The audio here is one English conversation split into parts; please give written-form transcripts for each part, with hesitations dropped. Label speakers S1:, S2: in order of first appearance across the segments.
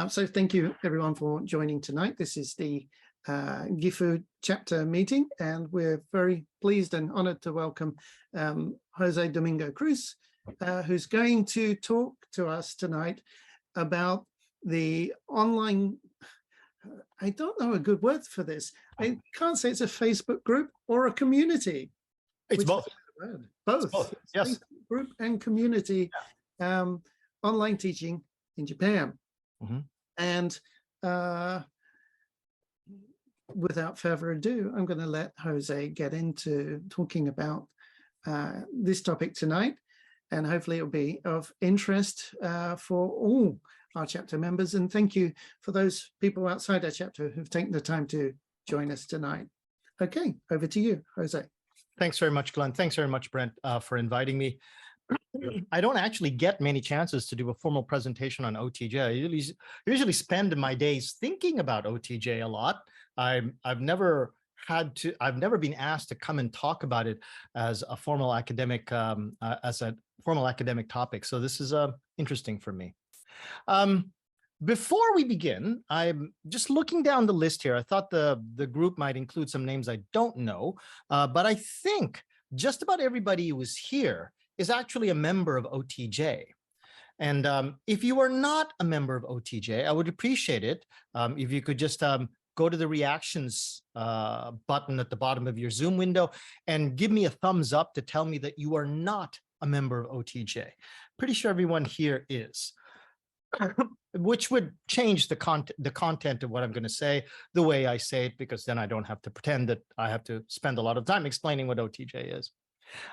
S1: So thank you everyone for joining tonight. This is the Gifu chapter meeting, and we're very pleased and honored to welcome Jose Domingo Cruz, who's going to talk to us tonight about the online, I don't know a good word for this. I can't say it's a Facebook group or a community.
S2: It's both.
S1: Both.
S2: It's both. Yes.
S1: Facebook group and community, online teaching in Japan.
S2: Mm-hmm.
S1: And without further ado, I'm going to let Jose get into talking about this topic tonight, and hopefully it'll be of interest for all our chapter members. And thank you for those people outside our chapter who've taken the time to join us tonight. Okay, over to you, Jose.
S2: Thanks very much, Glenn. Thanks very much, Brent, for inviting me. I don't actually get many chances to do a formal presentation on OTJ. I usually spend my days thinking about OTJ a lot. I've never been asked to come and talk about it as a formal academic topic. So this is interesting for me. Before we begin, I'm just looking down the list here. I thought the group might include some names I don't know, but I think just about everybody who is here is actually a member of OTJ. And if you are not a member of OTJ, I would appreciate it if you could just go to the reactions button at the bottom of your Zoom window and give me a thumbs up to tell me that you are not a member of OTJ. Pretty sure everyone here is. Which would change the content of what I'm going to say, the way I say it, because then I don't have to pretend that I have to spend a lot of time explaining what OTJ is.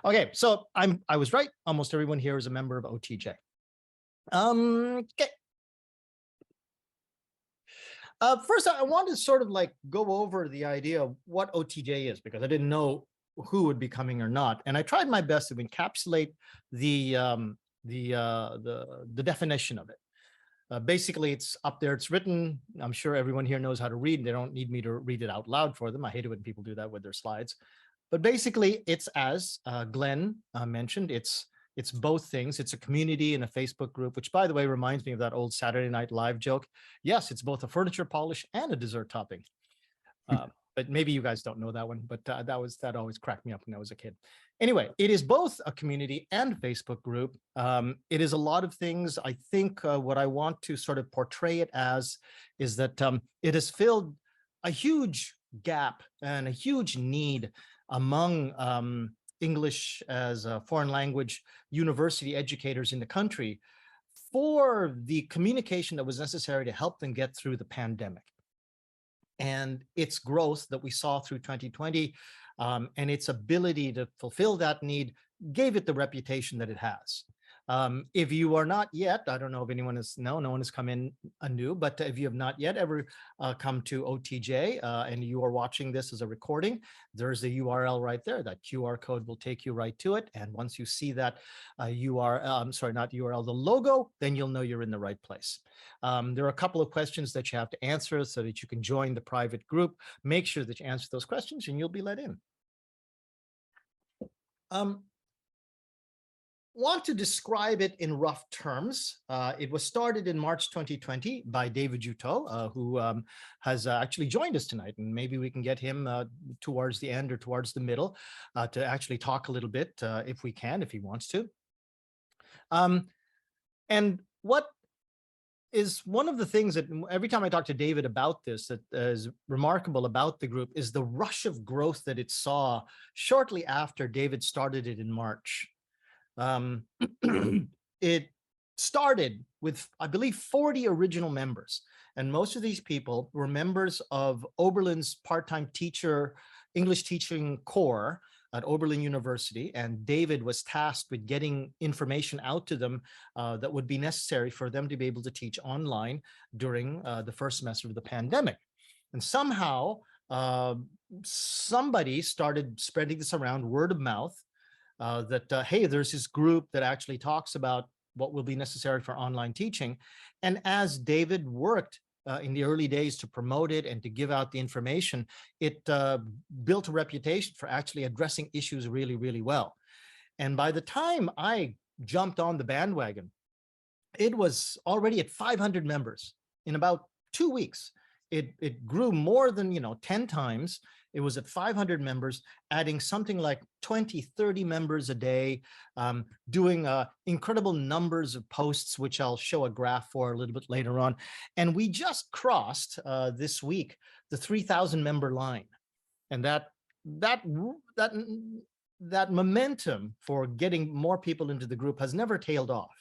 S2: Okay, so I was right. Almost everyone here is a member of OTJ. Okay. First, I want to sort of like go over the idea of what OTJ is, because I didn't know who would be coming or not, and I tried my best to encapsulate the definition of it. Basically, it's up there. It's written. I'm sure everyone here knows how to read. They don't need me to read it out loud for them. I hate it when people do that with their slides. But basically, it's as Glenn mentioned, it's both things. It's a community and a Facebook group, which, by the way, reminds me of that old Saturday Night Live joke. Yes, it's both a furniture polish and a dessert topping. But maybe you guys don't know that one, but that always cracked me up when I was a kid. Anyway, it is both a community and Facebook group. It is a lot of things. I think what I want to sort of portray it as is that it has filled a huge gap and a huge need among English as a foreign language university educators in the country for the communication that was necessary to help them get through the pandemic. And its growth that we saw through 2020 and its ability to fulfill that need gave it the reputation that it has. If you are not yet, I don't know if anyone is, no one has come in anew, but if you have not yet ever come to OTJ and you are watching this as a recording, there's a URL right there. That QR code will take you right to it. And once you see that URL, sorry, not URL, the logo, then you'll know you're in the right place. There are a couple of questions that you have to answer so that you can join the private group. Make sure that you answer those questions and you'll be let in. Want to describe it in rough terms. It was started in March 2020 by David Juteau, who has actually joined us tonight, and maybe we can get him towards the end or towards the middle to actually talk a little bit if we can, if he wants to. And what is one of the things that every time I talk to David about this that is remarkable about the group is the rush of growth that it saw shortly after David started it in March. It started with, I believe, 40 original members. And most of these people were members of Oberlin's part-time teacher, English teaching corps at Oberlin University. And David was tasked with getting information out to them that would be necessary for them to be able to teach online during the first semester of the pandemic. And somehow somebody started spreading this around, word of mouth, that, hey, there's this group that actually talks about what will be necessary for online teaching. And as David worked in the early days to promote it and to give out the information, it built a reputation for actually addressing issues really, really well. And by the time I jumped on the bandwagon, it was already at 500 members in about 2 weeks, it grew more than 10 times. It was at 500 members, adding something like 20, 30 members a day, doing incredible numbers of posts, which I'll show a graph for a little bit later on. And we just crossed this week the 3,000 member line. And that momentum for getting more people into the group has never tailed off.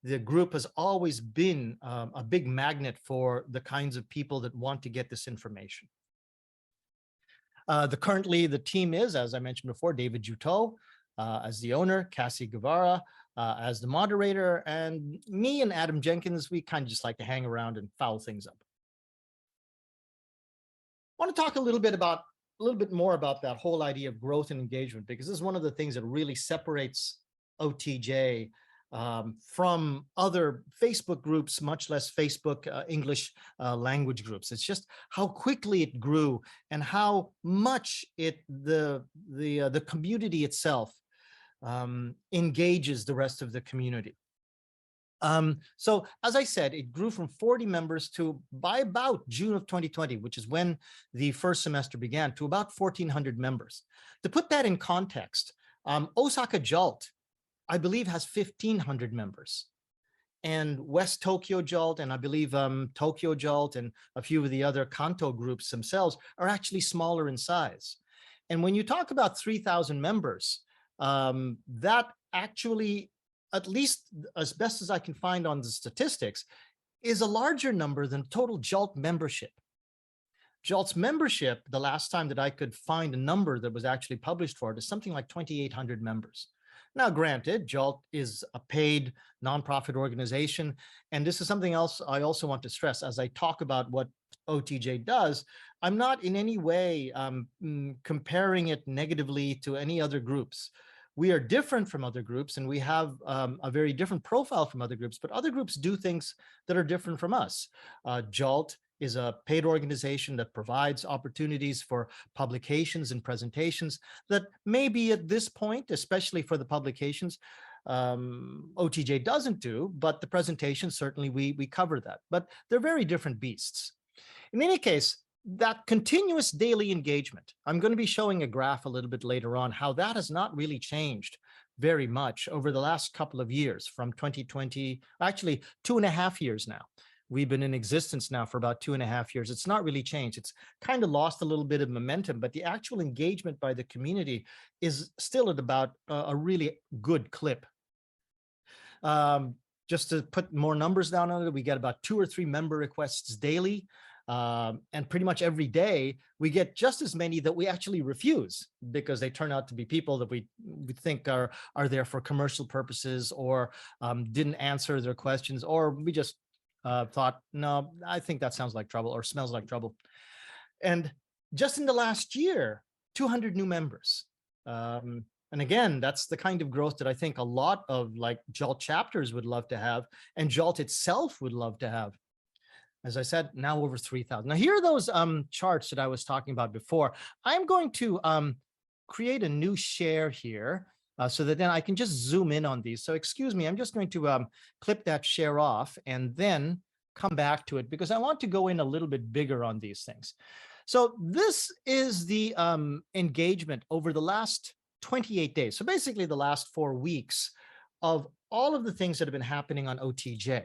S2: The group has always been a big magnet for the kinds of people that want to get this information. Currently, the team is, as I mentioned before, David Juteau as the owner, Cassie Guevara as the moderator, and me and Adam Jenkins, we kind of just like to hang around and foul things up. I want to talk a little bit more about that whole idea of growth and engagement, because this is one of the things that really separates OTJ from other Facebook groups, much less Facebook English language groups. It's just how quickly it grew and how much the community itself engages the rest of the community. So as I said, it grew from 40 members to, by about June of 2020, which is when the first semester began, to about 1,400 members. To put that in context, Osaka JALT, I believe, has 1,500 members. And West Tokyo JALT, and I believe Tokyo JALT and a few of the other Kanto groups themselves are actually smaller in size. And when you talk about 3,000 members, that actually, at least as best as I can find on the statistics, is a larger number than total JALT membership. JALT's membership, the last time that I could find a number that was actually published for it, is something like 2,800 members. Now, granted, JALT is a paid nonprofit organization, and this is something else I also want to stress as I talk about what OTJ does. I'm not in any way comparing it negatively to any other groups. We are different from other groups, and we have a very different profile from other groups, but other groups do things that are different from us. JALT is a paid organization that provides opportunities for publications and presentations that maybe at this point, especially for the publications, OTJ doesn't do, but the presentations, certainly we cover that. But they're very different beasts. In any case, that continuous daily engagement, I'm going to be showing a graph a little bit later on, how that has not really changed very much over the last couple of years, from 2020, actually 2.5 years now. We've been in existence now for about 2.5 years. It's not really changed. It's kind of lost a little bit of momentum, but the actual engagement by the community is still at about a really good clip. Just to put more numbers down on it, we get about 2 or 3 member requests daily. And pretty much every day we get just as many that we actually refuse, because they turn out to be people that we think are there for commercial purposes, or didn't answer their questions, or we just thought, no, I think that sounds like trouble or smells like trouble. And just in the last year, 200 new members. And again, that's the kind of growth that I think a lot of like JALT chapters would love to have, and JALT itself would love to have. As I said, now over 3,000. Now, here are those charts that I was talking about before. I'm going to create a new share here so that then I can just zoom in on these. So excuse me, I'm just going to clip that share off and then come back to it, because I want to go in a little bit bigger on these things. So this is the engagement over the last 28 days. So basically the last 4 weeks of all of the things that have been happening on OTJ.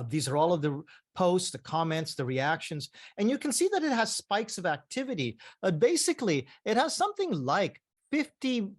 S2: These are all of the posts, the comments, the reactions, and you can see that it has spikes of activity. Basically, it has something like 50,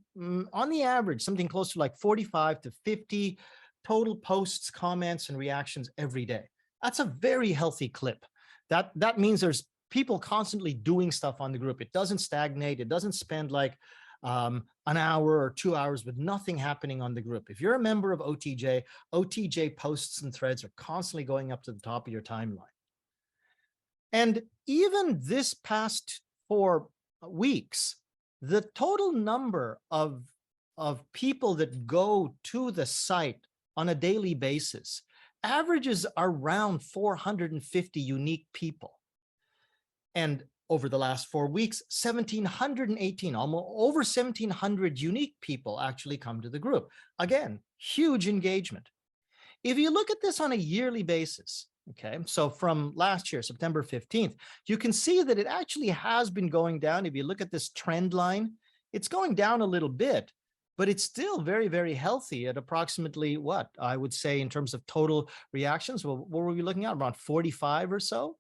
S2: on the average, something close to like 45 to 50 total posts, comments, and reactions every day. That's a very healthy clip. That means there's people constantly doing stuff on the group. It doesn't stagnate. It doesn't spend like an hour or 2 hours with nothing happening on the group. If you're a member of OTJ, OTJ posts and threads are constantly going up to the top of your timeline. And even this past 4 weeks, the total number of people that go to the site on a daily basis averages around 450 unique people. And over the last 4 weeks, 1,718, almost over 1,700 unique people actually come to the group. Again, huge engagement. If you look at this on a yearly basis, Okay, so from last year, September 15th, you can see that it actually has been going down. If you look at this trend line, it's going down a little bit, but it's still very, very healthy at approximately what I would say in terms of total reactions. Well, what were we looking at? Around 45 or so.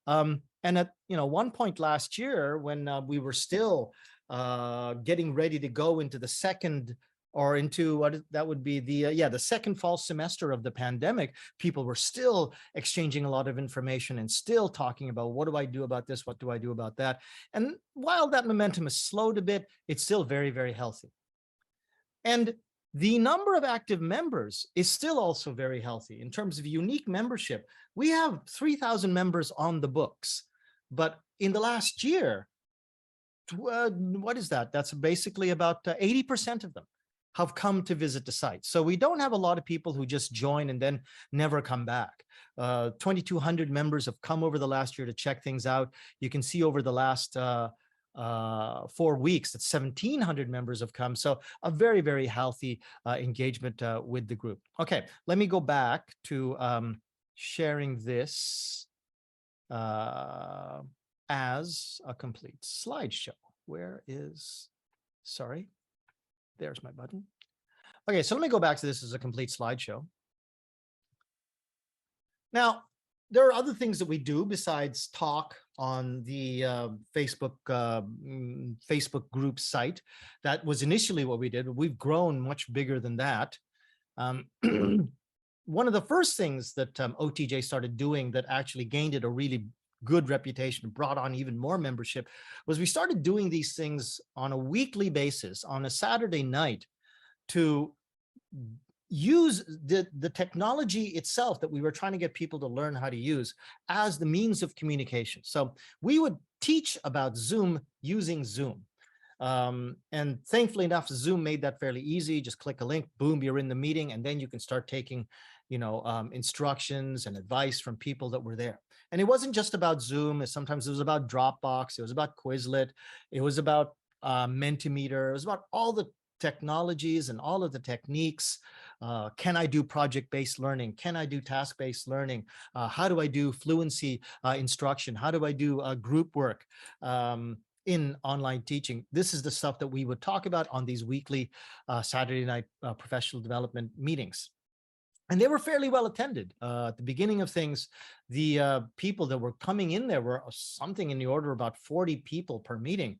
S2: And at one point last year, when we were still getting ready to go into the second or into that would be the second fall semester of the pandemic, people were still exchanging a lot of information and still talking about what do I do about this, what do I do about that. And while that momentum has slowed a bit, it's still very, very healthy. And the number of active members is still also very healthy. In terms of unique membership, we have 3,000 members on the books. But in the last year, what is that? That's basically about 80% of them have come to visit the site. So we don't have a lot of people who just join and then never come back. 2,200 members have come over the last year to check things out. You can see over the last 4 weeks that 1,700 members have come. So a very, very healthy engagement with the group. Okay, let me go back to sharing this as a complete slideshow. Where is, sorry, there's my button. Okay, so let me go back to this as a complete slideshow. Now, there are other things that we do besides talk on the Facebook group site. That was initially what we did. We've grown much bigger than that. One of the first things that OTJ started doing that actually gained it a really good reputation, brought on even more membership, was we started doing these things on a weekly basis on a Saturday night to use the technology itself that we were trying to get people to learn how to use as the means of communication. So we would teach about Zoom using Zoom. And thankfully enough, Zoom made that fairly easy. Just click a link, boom, you're in the meeting, and then you can start taking instructions and advice from people that were there. And it wasn't just about Zoom. Sometimes it was about Dropbox. It was about Quizlet. It was about Mentimeter. It was about all the technologies and all of the techniques. Can I do project-based learning? Can I do task-based learning? How do I do fluency instruction? How do I do group work in online teaching? This is the stuff that we would talk about on these weekly Saturday night professional development meetings. And they were fairly well attended. At the beginning of things, the people that were coming in there were something in the order of about 40 people per meeting.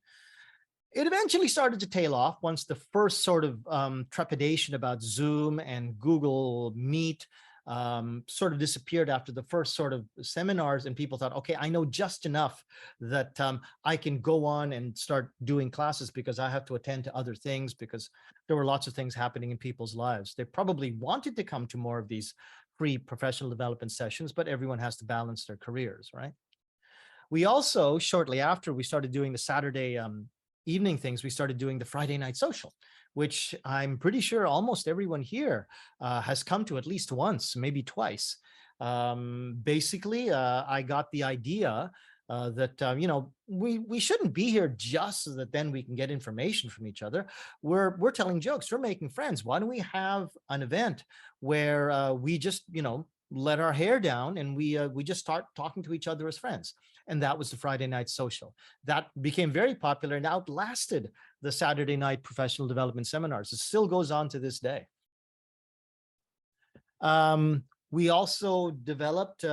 S2: It eventually started to tail off once the first sort of trepidation about Zoom and Google Meet sort of disappeared after the first sort of seminars, and people thought, okay, I know just enough that I can go on and start doing classes because I have to attend to other things, because there were lots of things happening in people's lives. They probably wanted to come to more of these free professional development sessions, but everyone has to balance their careers, right? We also, shortly after we started doing the Saturday evening things, we started doing the Friday night social, which I'm pretty sure almost everyone here has come to at least once, maybe twice. Basically, I got the idea that we shouldn't be here just so that then we can get information from each other. We're telling jokes, we're making friends. Why don't we have an event where we just let our hair down and we just start talking to each other as friends? And that was the Friday night social. That became very popular and outlasted the Saturday night professional development seminars. It still goes on to this day. We also developed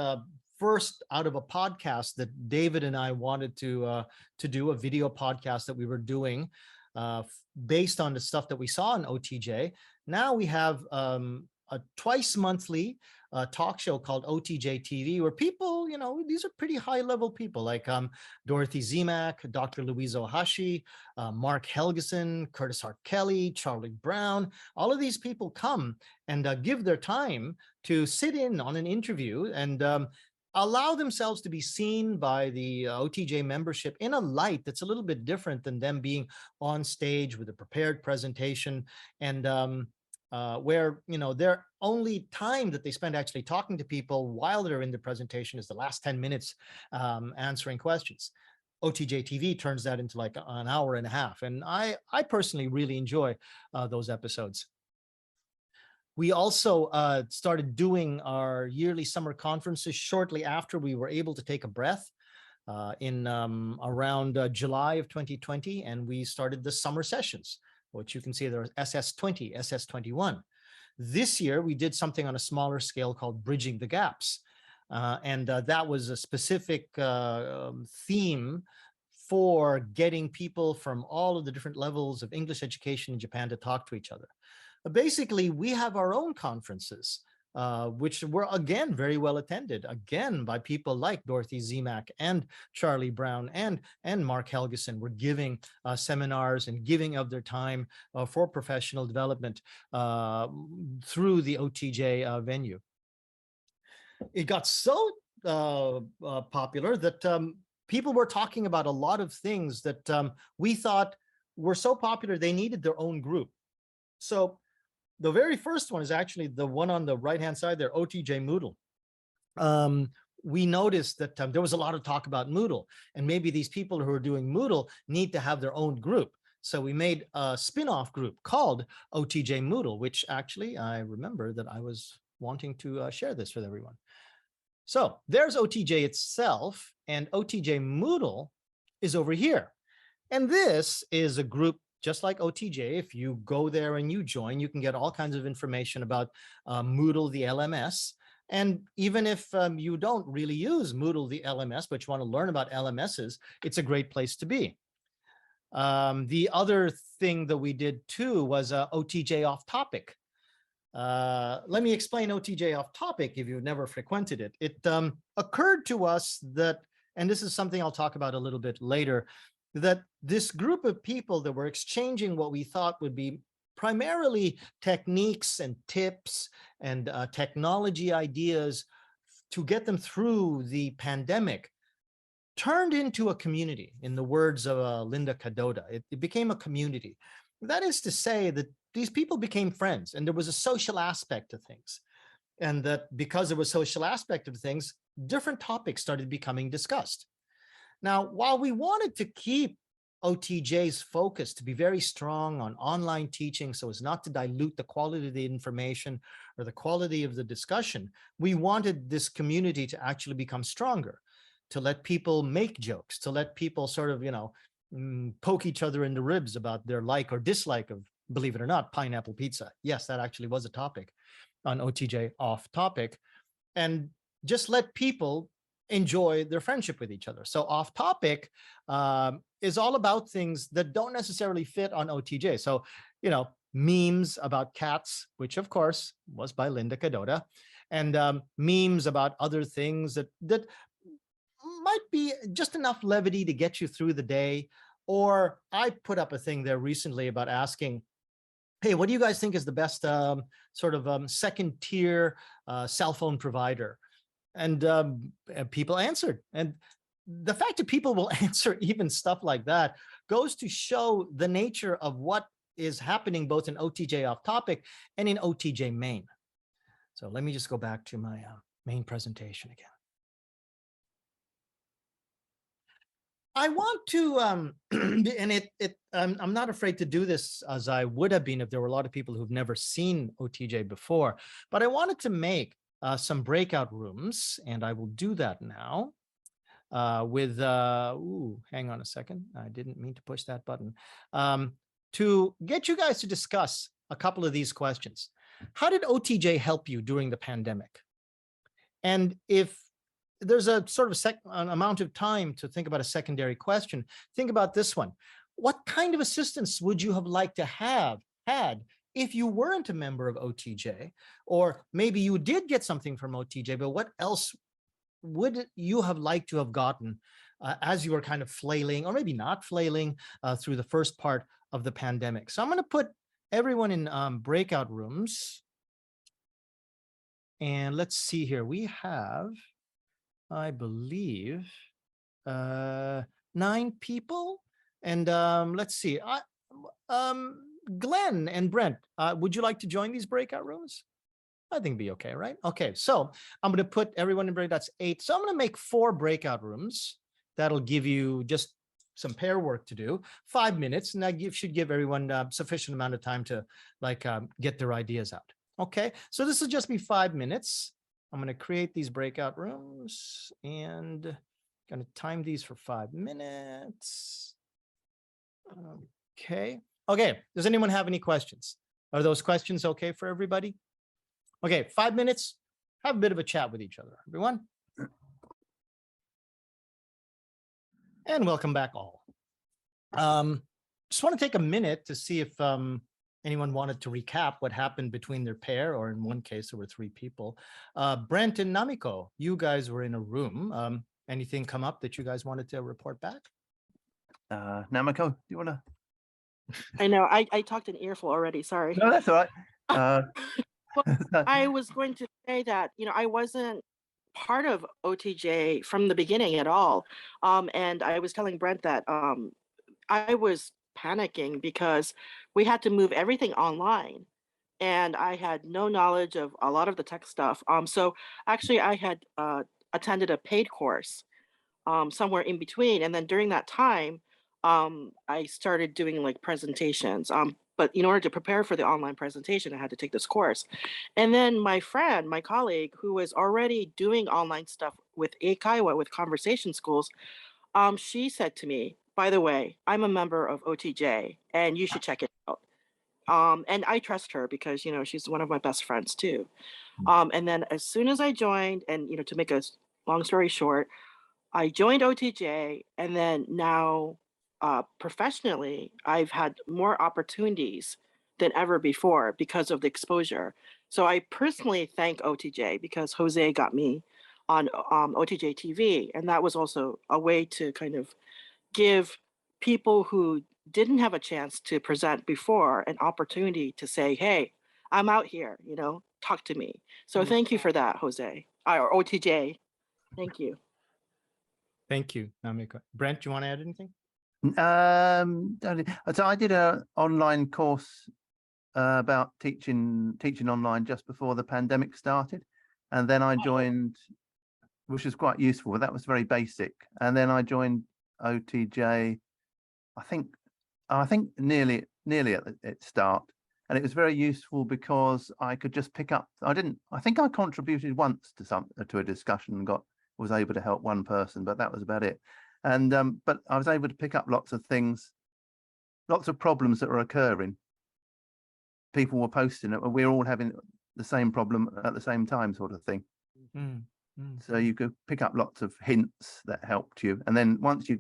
S2: first out of a podcast that David and I wanted to do, a video podcast that we were doing based on the stuff that we saw in OTJ. Now we have a twice monthly talk show called OTJ TV, where people, these are pretty high level people like Dorothy Zemak, Dr. Louise Ohashi, Mark Helgeson, Curtis Hart Kelly, Charlie Brown. All of these people come and give their time to sit in on an interview and allow themselves to be seen by the OTJ membership in a light that's a little bit different than them being on stage with a prepared presentation, and where their only time that they spend actually talking to people while they're in the presentation is the last 10 minutes answering questions. OTJ TV turns that into like an hour and a half, and I personally really enjoy those episodes. We also started doing our yearly summer conferences shortly after we were able to take a breath in around July of 2020. And we started the summer sessions, which you can see there are SS20, SS21. This year, we did something on a smaller scale called Bridging the Gaps. And that was a specific theme for getting people from all of the different levels of English education in Japan to talk to each other. Basically, we have our own conferences, which were, again, very well attended, again, by people like Dorothy Zemak and Charlie Brown and Mark Helgeson were giving seminars and giving of their time for professional development through the OTJ venue. It got so popular that people were talking about a lot of things that we thought were so popular they needed their own group. So the very first one is actually the one on the right-hand side there, OTJ Moodle. We noticed that there was a lot of talk about Moodle, and maybe these people who are doing Moodle need to have their own group. So we made a spin-off group called OTJ Moodle, which actually I remember that I was wanting to share this with everyone. So there's OTJ itself, and OTJ Moodle is over here. And this is a group just like OTJ. If you go there and you join, you can get all kinds of information about Moodle, the LMS. And even if you don't really use Moodle, the LMS, but you want to learn about LMSs, it's a great place to be. The other thing that we did too was OTJ Off Topic. Let me explain OTJ Off Topic if you've never frequented it. It occurred to us that, and this is something I'll talk about a little bit later, that this group of people that were exchanging what we thought would be primarily techniques and tips and technology ideas to get them through the pandemic turned into a community, in the words of Linda Cadota. It became a community. That is to say that these people became friends, and there was a social aspect to things. And that because there was a social aspect of things, different topics started becoming discussed. Now, while we wanted to keep OTJ's focus to be very strong on online teaching so as not to dilute the quality of the information or the quality of the discussion, we wanted this community to actually become stronger, to let people make jokes, to let people sort of, poke each other in the ribs about their like or dislike of, believe it or not, pineapple pizza. Yes, that actually was a topic on OTJ Off Topic. And just let people enjoy their friendship with each other. So Off Topic is all about things that don't necessarily fit on OTJ. So, memes about cats, which of course was by Linda Cadota, and memes about other things that might be just enough levity to get you through the day. Or I put up a thing there recently about asking, hey, what do you guys think is the best second tier cell phone provider? And people answered. And the fact that people will answer even stuff like that goes to show the nature of what is happening both in OTJ Off Topic and in OTJ Main. So let me just go back to my main presentation again. I want to, and I'm not afraid to do this as I would have been if there were a lot of people who've never seen OTJ before, but I wanted to make some breakout rooms, and I will do that now with, hang on a second. I didn't mean to push that button. To get you guys to discuss a couple of these questions. How did OTJ help you during the pandemic? And if there's a sort of an amount of time to think about a secondary question, think about this one. What kind of assistance would you have liked to have had if you weren't a member of OTJ? Or maybe you did get something from OTJ, but what else would you have liked to have gotten as you were kind of flailing, or maybe not flailing, through the first part of the pandemic? So I'm going to put everyone in breakout rooms. And let's see here. We have, I believe, 9 people. And let's see. Glenn and Brent, would you like to join these breakout rooms? I think it'd be okay, right? Okay, so I'm going to put everyone in break. That's 8. So I'm going to make 4 breakout rooms. That'll give you just some pair work to do, 5 minutes, and that should give everyone sufficient amount of time to get their ideas out. Okay, so this will just be 5 minutes. I'm going to create these breakout rooms and going to time these for 5 minutes. Okay. Okay. Does anyone have any questions? Are those questions okay for everybody? Okay, 5 minutes. Have a bit of a chat with each other, everyone. And welcome back all. Just want to take a minute to see if anyone wanted to recap what happened between their pair, or in one case, there were 3 people. Brent and Namiko, you guys were in a room. Anything come up that you guys wanted to report back?
S3: Namiko, do you want to?
S4: I know I talked an earful already. Sorry.
S3: No, that's all right.
S4: I was going to say that, I wasn't part of OTJ from the beginning at all. And I was telling Brent that I was panicking because we had to move everything online. And I had no knowledge of a lot of the tech stuff. So actually I had attended a paid course somewhere in between. And then during that time, I started doing like presentations. But in order to prepare for the online presentation, I had to take this course. And then my friend, my colleague, who was already doing online stuff with Eikaiwa, with conversation schools, she said to me, by the way, I'm a member of OTJ and you should check it out. And I trust her because, she's one of my best friends too. And then as soon as I joined, and, to make a long story short, I joined OTJ, and then now professionally, I've had more opportunities than ever before because of the exposure. So I personally thank OTJ because Jose got me on OTJ TV. And that was also a way to kind of give people who didn't have a chance to present before an opportunity to say, hey, I'm out here, talk to me. So thank you for that, Jose, or OTJ. Thank you.
S2: Thank you, Namiko. Brent, do you want to add anything?
S3: So I did an online course about teaching online just before the pandemic started, and then I joined, which was quite useful. That was very basic, and then I joined OTJ. I think nearly at its start, and it was very useful because I could just pick up. I think I contributed once to a discussion and was able to help one person, but that was about it. And but I was able to pick up lots of things, lots of problems that were occurring. People were posting it, and we were all having the same problem at the same time, sort of thing. So you could pick up lots of hints that helped you, and then once you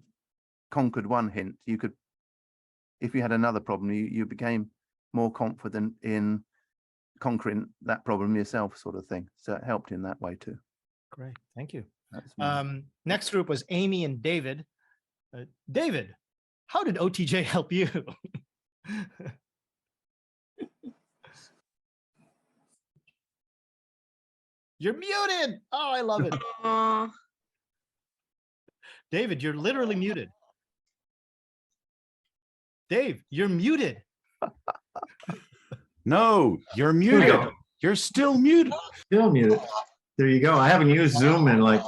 S3: conquered one hint, you could, if you had another problem, you became more confident in conquering that problem yourself, sort of thing. So it helped in that way too.
S2: Great, thank you. Next group was Amy and David. David, how did OTJ help you? You're muted. Oh, I love it. David, you're literally muted. Dave, you're muted.
S5: No, you're muted. You're still muted.
S6: Still muted. There you go. I haven't used Zoom in how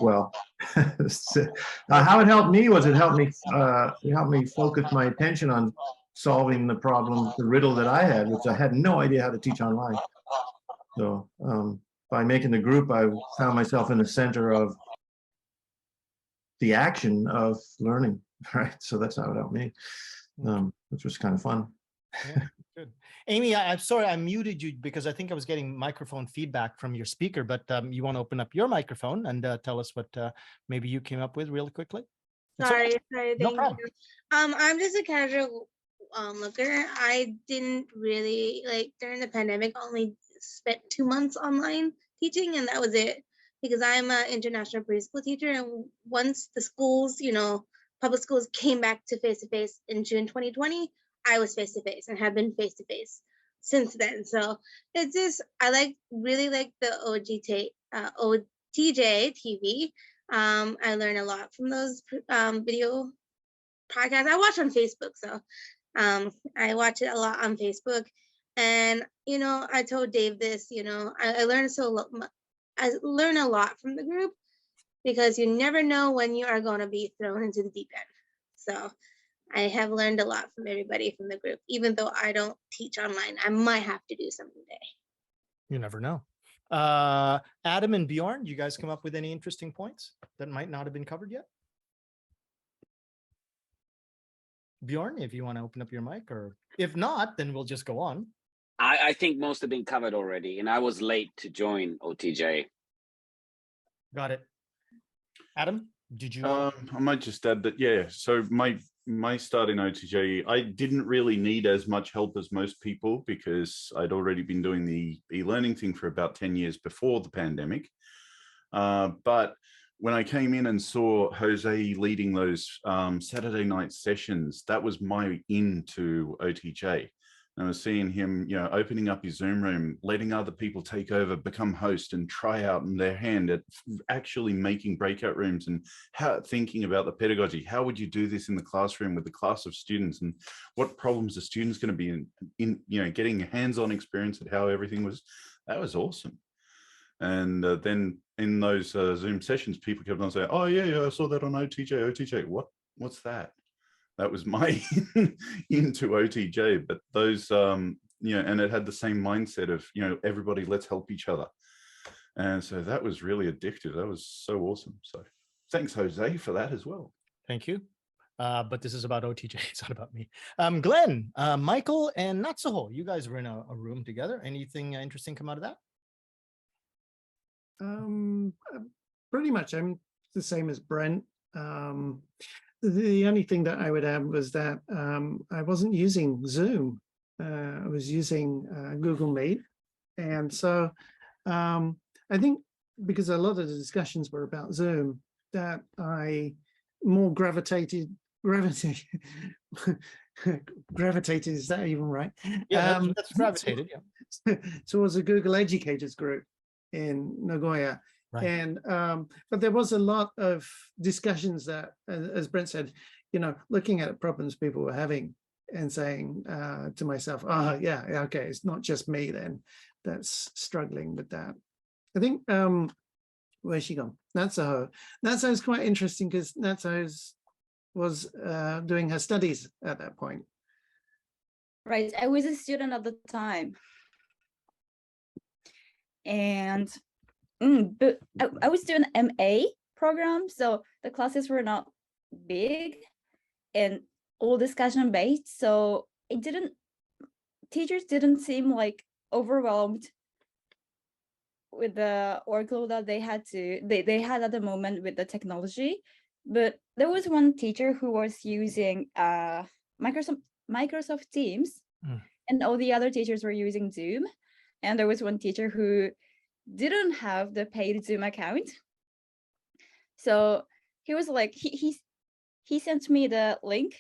S6: it helped me was it helped me focus my attention on solving the problem, the riddle that I had, which I had no idea how to teach online. So by making the group, I found myself in the center of the action of learning. Right. So that's how it helped me, which was kind of fun.
S2: Yeah, good. Amy, I'm sorry I muted you because I think I was getting microphone feedback from your speaker, but you want to open up your microphone and tell us what maybe you came up with really quickly?
S7: Sorry, thank
S2: No problem.
S7: you. I'm just a casual looker. I didn't really, during the pandemic, only spent 2 months online teaching, and that was it, because I'm an international preschool teacher, and once the schools, public schools came back to face-to-face in June 2020, I was face-to-face and have been face-to-face since then. So it's just, I really like the OTJ TV. I learn a lot from those video podcasts. I watch on Facebook, so I watch it a lot on Facebook. And I told Dave this. I learned I learn a lot from the group, because you never know when you are going to be thrown into the deep end. So I have learned a lot from everybody from the group, even though I don't teach online. I might have to do someday.
S2: You never know. Adam and Bjorn, you guys come up with any interesting points that might not have been covered yet? Bjorn, if you want to open up your mic, or if not, then we'll just go on.
S8: I think most have been covered already, and I was late to join OTJ.
S2: Got it. Adam, did you?
S5: I might just add that, yeah, so my start in OTJ, I didn't really need as much help as most people because I'd already been doing the e-learning thing for about 10 years before the pandemic. But when I came in and saw Jose leading those Saturday night sessions, that was my into OTJ. And I was seeing him, you know, opening up his Zoom room, letting other people take over, become host, and try out in their hand at actually making breakout rooms and thinking about the pedagogy. How would you do this in the classroom with the class of students, and what problems are students going to be in you know, getting hands-on experience at how everything was. That was awesome. And then in those Zoom sessions, people kept on saying, "Oh yeah, I saw that on OTJ. What's that?" That was my into OTJ, but those, you know, and it had the same mindset of, you know, everybody, let's help each other. And so that was really addictive. That was so awesome. So thanks, Jose, for that as well.
S2: Thank you. But this is about OTJ. It's not about me. Glenn, Michael, and Natsuho, you guys were in a room together. Anything interesting come out of that?
S1: Pretty much. I'm the same as Brent. The only thing that I would add was that I wasn't using Zoom. I was using Google Meet. And so I think because a lot of the discussions were about Zoom, that I more gravitated, is that even right?
S2: Yeah, that's gravitated, yeah.
S1: Towards a Google Educators group in Nagoya. Right. And but there was a lot of discussions that, as Brent said, you know, looking at problems people were having and saying to myself, "Oh, yeah, okay, it's not just me then that's struggling with that." I think where's she gone? Natsuho. Natsuho's quite interesting because Natsuho was doing her studies at that point.
S9: Right, I was a student at the time, and. But I was doing an MA program, so the classes were not big and all discussion based. So teachers didn't seem like overwhelmed with the workload that they had at the moment with the technology. But there was one teacher who was using Microsoft Teams, and all the other teachers were using Zoom. And there was one teacher who didn't have the paid Zoom account, so he was like, he sent me the link,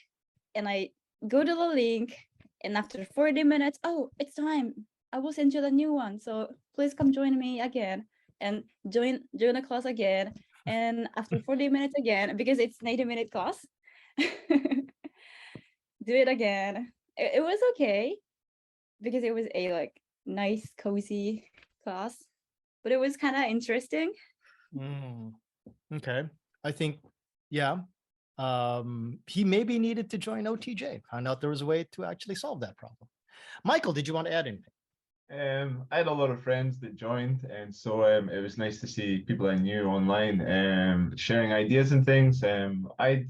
S9: and I go to the link, and after 40 minutes, "Oh, it's time, I will send you the new one, so please come join me again," and join the class again, and after 40 minutes again, because it's 90-minute class, do it again. It was okay because it was a like nice cozy class, but it was kind of interesting.
S2: Okay. I think, yeah, he maybe needed to join OTJ, found out there was a way to actually solve that problem. Michael, did you want to add anything?
S10: I had a lot of friends that joined, and so it was nice to see people I knew online sharing ideas and things. I'd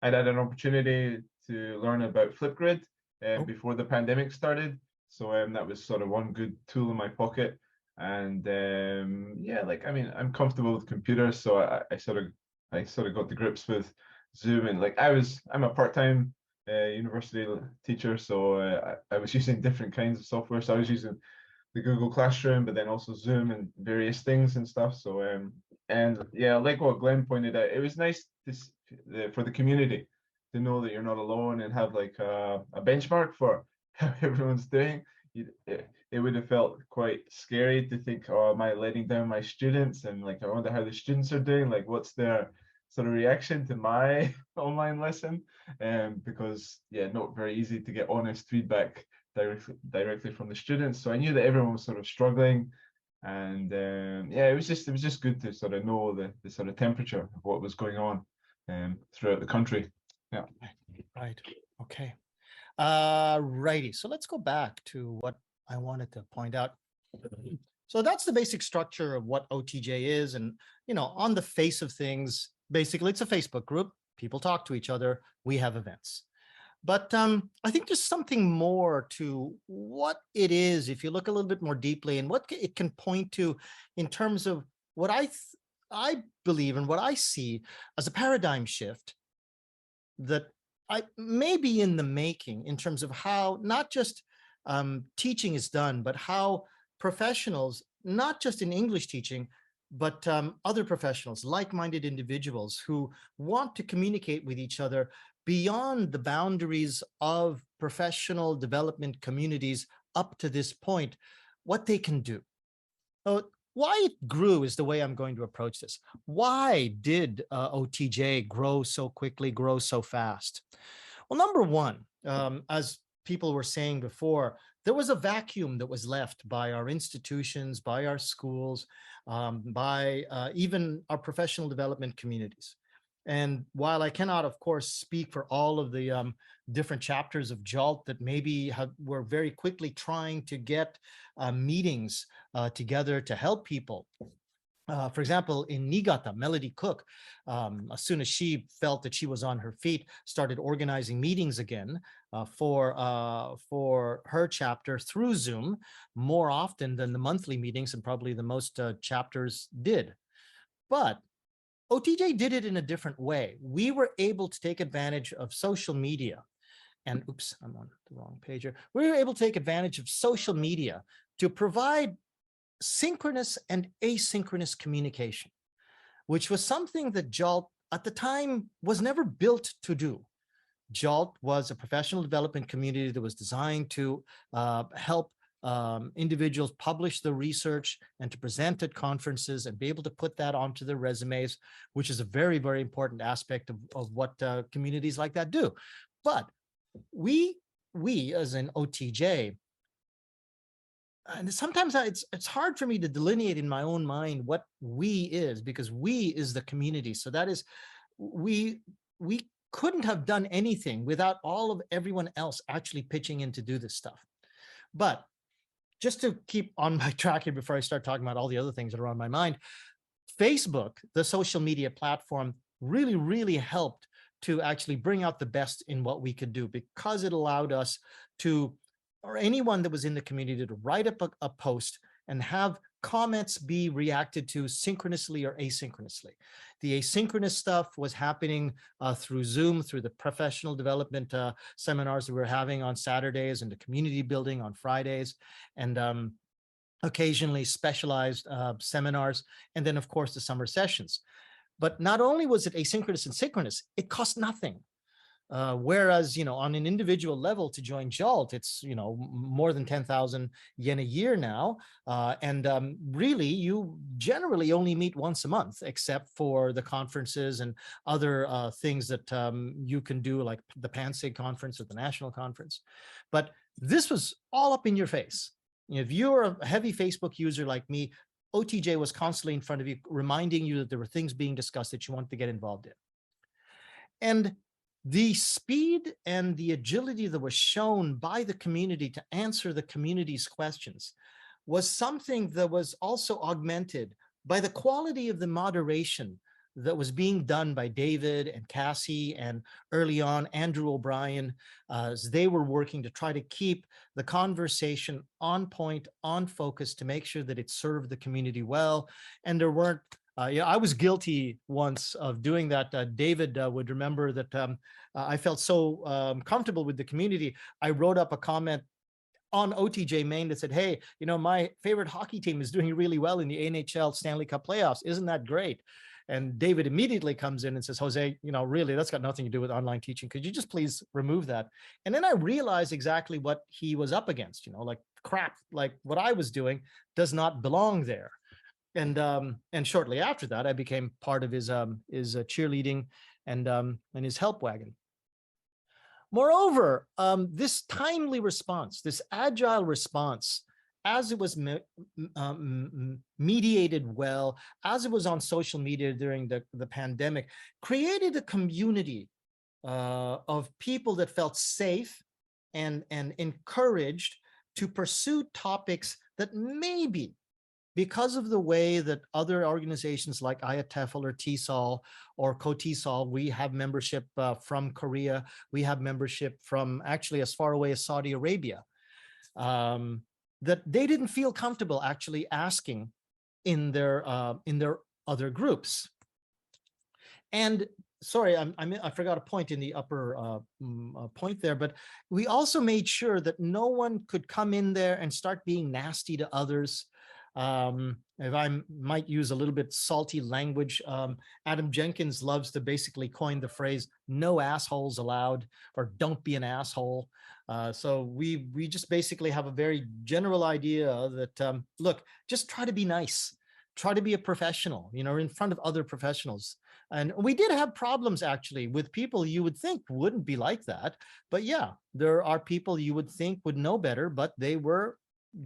S10: had an opportunity to learn about Flipgrid before the pandemic started, so that was sort of one good tool in my pocket. And yeah, like, I mean, I'm comfortable with computers, so I sort of got to grips with Zoom. And like, I'm a part-time university teacher, so I was using different kinds of software. So I was using the Google Classroom, but then also Zoom and various things and stuff. So and yeah, like what Glenn pointed out, it was nice for the community to know that you're not alone and have like a benchmark for how everyone's doing. It would have felt quite scary to think, "Oh, am I letting down my students?" And like, I wonder how the students are doing, like what's their sort of reaction to my online lesson, because yeah, not very easy to get honest feedback directly from the students. So I knew that everyone was sort of struggling, and yeah, it was just good to sort of know the sort of temperature of what was going on throughout the country. Yeah.
S2: Right. Okay. Righty. So let's go back to what I wanted to point out. So that's the basic structure of what OTJ is. And, on the face of things, basically it's a Facebook group. People talk to each other. We have events. But I think there's something more to what it is, if you look a little bit more deeply, and what it can point to in terms of what I believe and what I see as a paradigm shift that I may be in the making in terms of how not just teaching is done, but how professionals, not just in English teaching, but other professionals, like-minded individuals who want to communicate with each other beyond the boundaries of professional development communities up to this point, what they can do. So why it grew is the way I'm going to approach this. Why did OTJ grow so quickly, grow so fast? Well, number one, as people were saying before, there was a vacuum that was left by our institutions, by our schools, by even our professional development communities. And while I cannot, of course, speak for all of the different chapters of JALT that maybe were very quickly trying to get meetings together to help people. For example, in Niigata, Melody Cook, as soon as she felt that she was on her feet, started organizing meetings again for her chapter through Zoom more often than the monthly meetings, and probably the most chapters did. But OTJ did it in a different way. We were able to take advantage of social media. And oops, I'm on the wrong page here. We were able to take advantage of social media to provide synchronous and asynchronous communication, which was something that JALT at the time was never built to do. JALT was a professional development community that was designed to help individuals publish the research and to present at conferences and be able to put that onto their resumes, which is a very, very important aspect of what communities like that do. But we as an OTJ, and sometimes it's hard for me to delineate in my own mind what we is, because we is the community. So that is, we couldn't have done anything without all of everyone else actually pitching in to do this stuff. But just to keep on my track here before I start talking about all the other things that are on my mind, Facebook, the social media platform, really, really helped to actually bring out the best in what we could do, because it allowed us to, or anyone that was in the community, to write up a post and have comments be reacted to synchronously or asynchronously. The asynchronous stuff was happening through Zoom, through the professional development seminars that we were having on Saturdays, and the community building on Fridays, and occasionally specialized seminars, and then of course the summer sessions. But not only was it asynchronous and synchronous, it cost nothing. Whereas, on an individual level to join JALT, it's, more than 10,000 yen a year now. And really, you generally only meet once a month, except for the conferences and other things that you can do, like the PANSIG conference or the national conference. But this was all up in your face. If you're a heavy Facebook user like me, OTJ was constantly in front of you, reminding you that there were things being discussed that you wanted to get involved in. And the speed and the agility that was shown by the community to answer the community's questions was something that was also augmented by the quality of the moderation that was being done by David and Cassie, and early on Andrew O'Brien, as they were working to try to keep the conversation on point, on focus, to make sure that it served the community well. And there weren't, I was guilty once of doing that. David would remember that I felt so comfortable with the community. I wrote up a comment on OTJ Main that said, hey, my favorite hockey team is doing really well in the NHL Stanley Cup playoffs. Isn't that great? And David immediately comes in and says, Jose, really, that's got nothing to do with online teaching. Could you just please remove that? And then I realized exactly what he was up against, like crap, like what I was doing does not belong there. And shortly after that, I became part of his cheerleading and his help wagon. Moreover, this timely response, this agile response, as it was mediated well, as it was on social media during the pandemic, created a community of people that felt safe and encouraged to pursue topics that maybe because of the way that other organizations like IATEFL or TESOL or COTESOL, we have membership from Korea, we have membership from actually as far away as Saudi Arabia, that they didn't feel comfortable actually asking in their other groups. And sorry, I forgot a point in the upper point there, but we also made sure that no one could come in there and start being nasty to others. If I might use a little bit salty language, Adam Jenkins loves to basically coin the phrase, no assholes allowed, or don't be an asshole. So we just basically have a very general idea that, look, just try to be nice, try to be a professional, you know, in front of other professionals. And we did have problems actually with people you would think wouldn't be like that. But yeah, there are people you would think would know better, but they were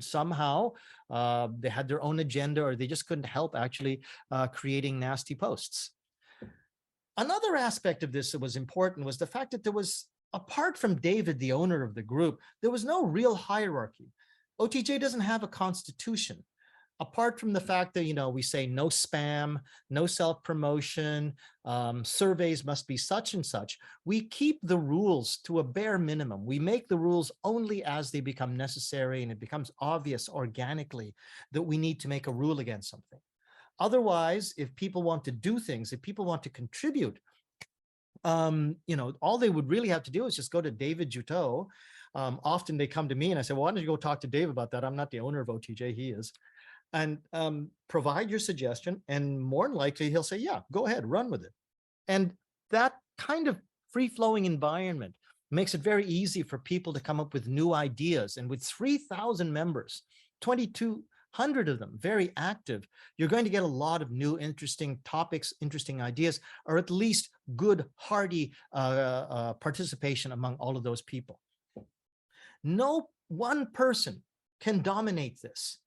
S2: somehow, they had their own agenda, or they just couldn't help actually creating nasty posts. Another aspect of this that was important was the fact that there was, apart from David, the owner of the group, there was no real hierarchy. OTJ doesn't have a constitution. Apart from the fact that, you know, we say no spam, no self-promotion, surveys must be such and such, we keep the rules to a bare minimum. We make the rules only as they become necessary and it becomes obvious organically that we need to make a rule against something. Otherwise, if people want to do things, if people want to contribute, you know, all they would really have to do is just go to David Juteau. Often they come to me and I say, well, why don't you go talk to Dave about that? I'm not the owner of OTJ, he is. And provide your suggestion, and more than likely he'll say, yeah, go ahead, run with it. And that kind of free-flowing environment makes it very easy for people to come up with new ideas. And with 3,000 members, 2,200 of them very active, you're going to get a lot of new interesting topics, interesting ideas, or at least good, hearty participation among all of those people. No one person can dominate this.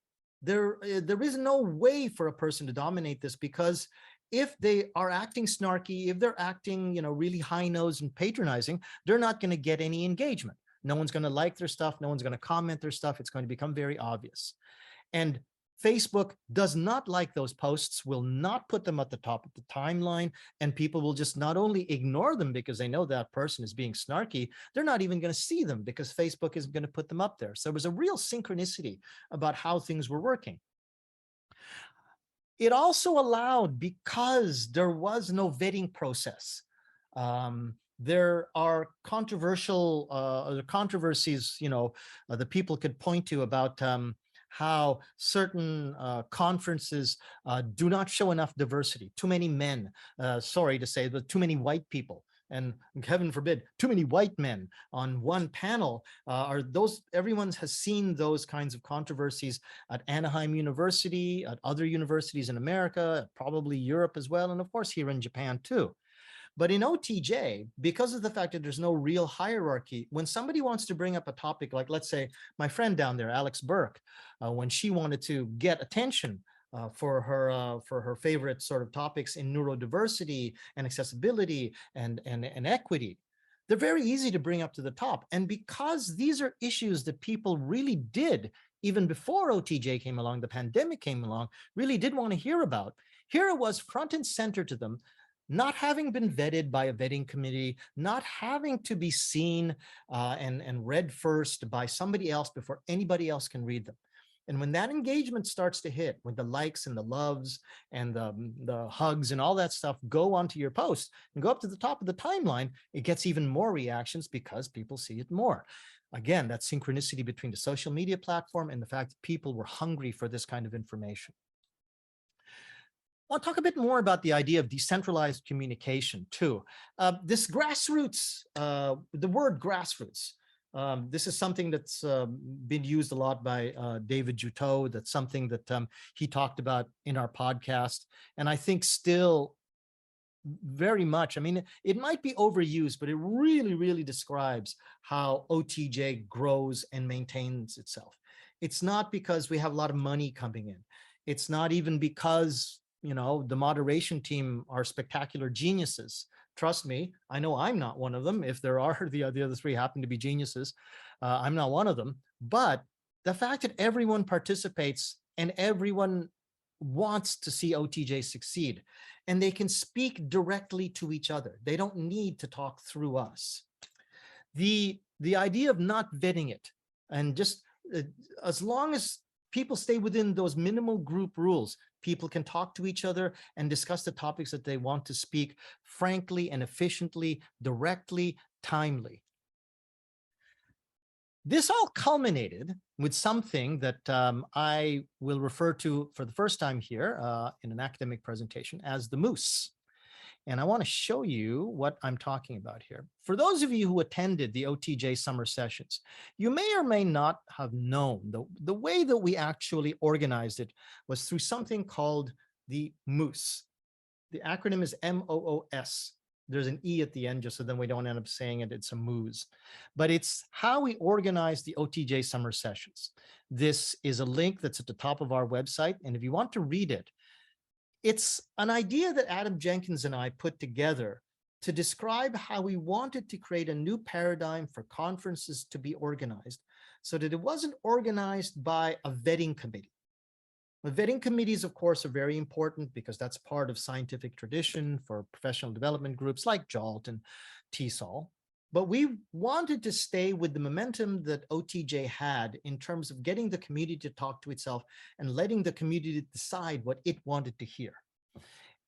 S2: There is no way for a person to dominate this, because if they are acting snarky, if they're acting, you know, really high-nosed and patronizing, they're not going to get any engagement. No one's going to like their stuff. No one's going to comment their stuff. It's going to become very obvious. And Facebook does not like those posts, will not put them at the top of the timeline, and people will just not only ignore them because they know that person is being snarky, they're not even going to see them because Facebook isn't going to put them up there. So there was a real synchronicity about how things were working. It also allowed, because there was no vetting process, there are controversial controversies, you know, that people could point to about how certain conferences do not show enough diversity, too many men, sorry to say, but too many white people, and heaven forbid, too many white men on one panel. Everyone has seen those kinds of controversies at Anaheim University, at other universities in America, probably Europe as well, and of course here in Japan too. But in OTJ, because of the fact that there's no real hierarchy, when somebody wants to bring up a topic, like let's say my friend down there, Alex Burke, when she wanted to get attention for her favorite sort of topics in neurodiversity and accessibility and equity, they're very easy to bring up to the top. And because these are issues that people really did, even before OTJ came along, the pandemic came along, really did want to hear about, here it was front and center to them, not having been vetted by a vetting committee, not having to be seen and read first by somebody else before anybody else can read them. And when that engagement starts to hit, when the likes and the loves and the hugs and all that stuff go onto your post and go up to the top of the timeline, it gets even more reactions because people see it more. Again, that synchronicity between the social media platform and the fact that people were hungry for this kind of information. I want to talk a bit more about the idea of decentralized communication too. This grassroots, the word grassroots, this is something that's been used a lot by David Juteau. That's something that he talked about in our podcast. And I think still very much, I mean, it might be overused, but it really, really describes how OTJ grows and maintains itself. It's not because we have a lot of money coming in. It's not even because, you know, the moderation team are spectacular geniuses. Trust me, I know I'm not one of them. If there are the other three happen to be geniuses, I'm not one of them. But the fact that everyone participates and everyone wants to see OTJ succeed, and they can speak directly to each other. They don't need to talk through us. The idea of not vetting it, and just as long as people stay within those minimal group rules, people can talk to each other and discuss the topics that they want to speak frankly and efficiently, directly, timely. This all culminated with something that I will refer to for the first time here in an academic presentation as the moose. And I want to show you what I'm talking about here. For those of you who attended the OTJ summer sessions, you may or may not have known the way that we actually organized it was through something called the moose. The acronym is MOOS. There's an E at the end, just so then we don't end up saying it, it's a moose. But it's how we organize the OTJ summer sessions. This is a link that's at the top of our website. And if you want to read it, it's an idea that Adam Jenkins and I put together to describe how we wanted to create a new paradigm for conferences to be organized so that it wasn't organized by a vetting committee. The vetting committees, of course, are very important because that's part of scientific tradition for professional development groups like JALT and TESOL. But we wanted to stay with the momentum that OTJ had in terms of getting the community to talk to itself and letting the community decide what it wanted to hear.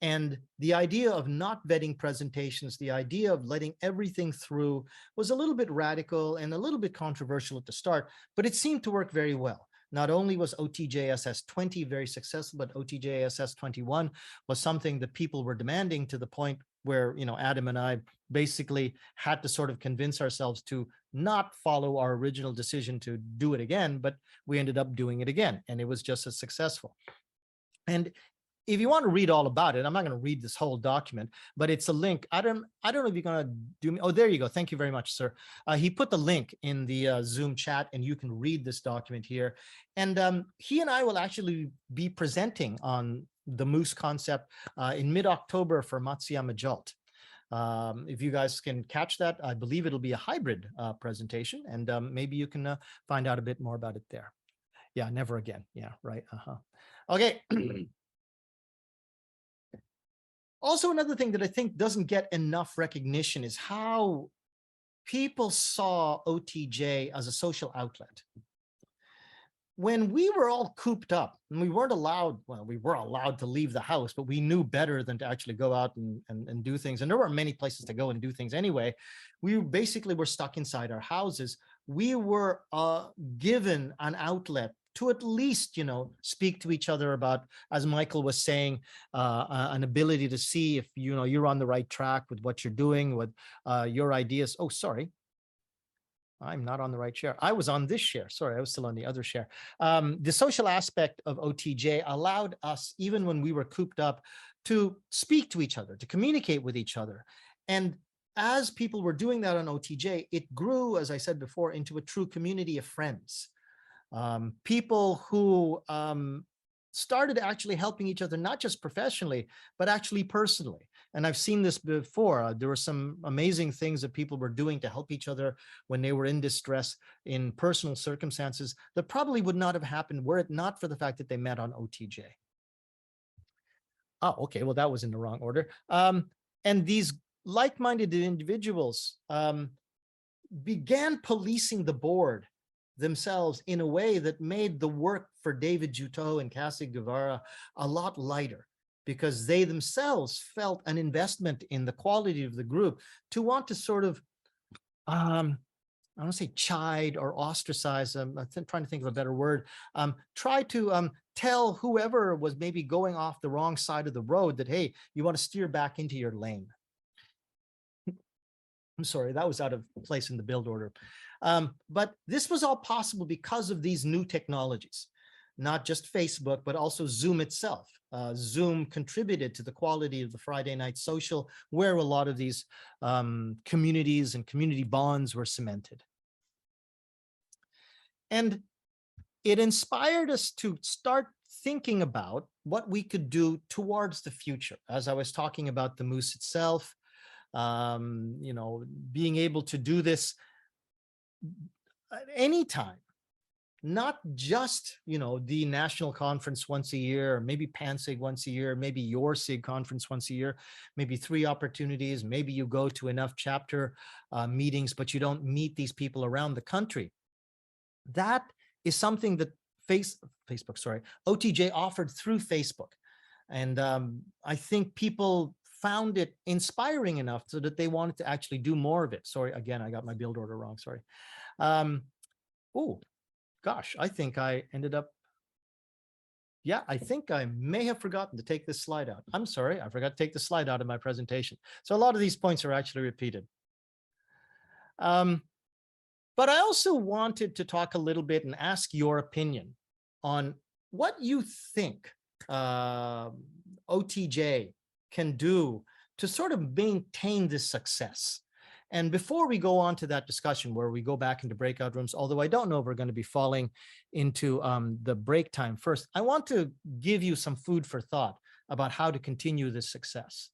S2: And the idea of not vetting presentations, the idea of letting everything through was a little bit radical and a little bit controversial at the start, but it seemed to work very well. Not only was OTJSS 20 very successful, but OTJSS 21 was something that people were demanding to the point where, you know, Adam and I basically had to sort of convince ourselves to not follow our original decision to do it again, but we ended up doing it again, and it was just as successful. And if you want to read all about it, I'm not going to read this whole document, but it's a link. I don't know if you're going to do me. Oh, there you go. Thank you very much, sir. He put the link in the Zoom chat, and you can read this document here. And he and I will actually be presenting on the moose concept in mid-October for Matsuyama JALT. If you guys can catch that, I believe it'll be a hybrid presentation, and maybe you can find out a bit more about it there. Yeah, never again. Yeah, right. Okay. Also, another thing that I think doesn't get enough recognition is how people saw OTJ as a social outlet. When we were all cooped up and we weren't allowed, well, we were allowed to leave the house, but we knew better than to actually go out and do things. And there were many places to go and do things anyway. We basically were stuck inside our houses. We were given an outlet to at least, you know, speak to each other about, as Michael was saying, an ability to see if, you know, you're on the right track with what you're doing, with your ideas. Oh, sorry. I'm not on the right share. I was on this share. Sorry, I was still on the other share. The social aspect of OTJ allowed us, even when we were cooped up, to speak to each other, to communicate with each other. And as people were doing that on OTJ, it grew, as I said before, into a true community of friends. People who started actually helping each other, not just professionally, but actually personally. And I've seen this before. There were some amazing things that people were doing to help each other when they were in distress in personal circumstances that probably would not have happened were it not for the fact that they met on OTJ. Oh, okay. Well, that was in the wrong order. And these like-minded individuals began policing the board themselves in a way that made the work for David Juteau and Cassie Guevara a lot lighter, because they themselves felt an investment in the quality of the group to want to sort of, I don't want to say chide or ostracize, I'm trying to think of a better word, try to tell whoever was maybe going off the wrong side of the road that, hey, you want to steer back into your lane. I'm sorry, that was out of place in the build order. But this was all possible because of these new technologies, not just Facebook, but also Zoom itself. Zoom contributed to the quality of the Friday night social, where a lot of these communities and community bonds were cemented. And it inspired us to start thinking about what we could do towards the future. As I was talking about the moose itself, you know, being able to do this at any time, not just, the national conference once a year, or maybe PanSig once a year, maybe your SIG conference once a year, maybe 3 opportunities, maybe you go to enough chapter meetings, but you don't meet these people around the country. That is something that OTJ offered through Facebook. And I think people found it inspiring enough so that they wanted to actually do more of it. Sorry, again, I got my build order wrong, sorry. Oh, gosh, I think I ended up, yeah, I think I may have forgotten to take this slide out. I'm sorry, I forgot to take the slide out of my presentation. So a lot of these points are actually repeated. But I also wanted to talk a little bit and ask your opinion on what you think OTJ can do to sort of maintain this success. And before we go on to that discussion where we go back into breakout rooms, although I don't know if we're going to be falling into the break time first, I want to give you some food for thought about how to continue this success.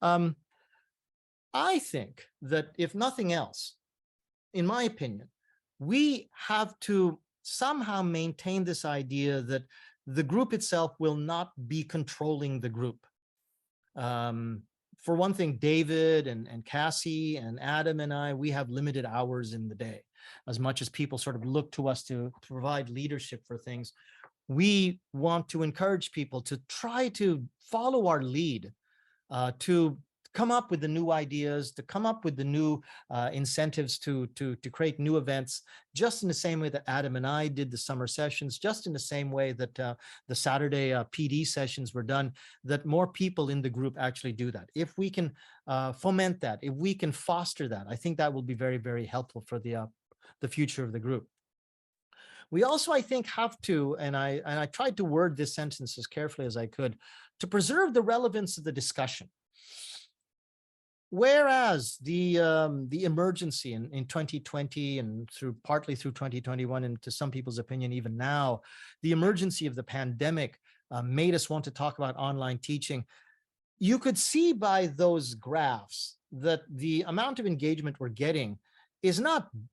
S2: I think that if nothing else, in my opinion, we have to somehow maintain this idea that the group itself will not be controlling the group. For one thing, David and Cassie and Adam and I, we have limited hours in the day. As much as people sort of look to us to provide leadership for things, we want to encourage people to try to follow our lead, to come up with the new ideas, to come up with the new incentives to create new events, just in the same way that Adam and I did the summer sessions, just in the same way that the Saturday PD sessions were done, that more people in the group actually do that. If we can foment that, if we can foster that, I think that will be very, very helpful for the future of the group. We also, I think, have to, and I tried to word this sentence as carefully as I could, to preserve the relevance of the discussion. Whereas the emergency in 2020 and partly through 2021, and to some people's opinion, even now, the emergency of the pandemic made us want to talk about online teaching. You could see by those graphs that the amount of engagement we're getting is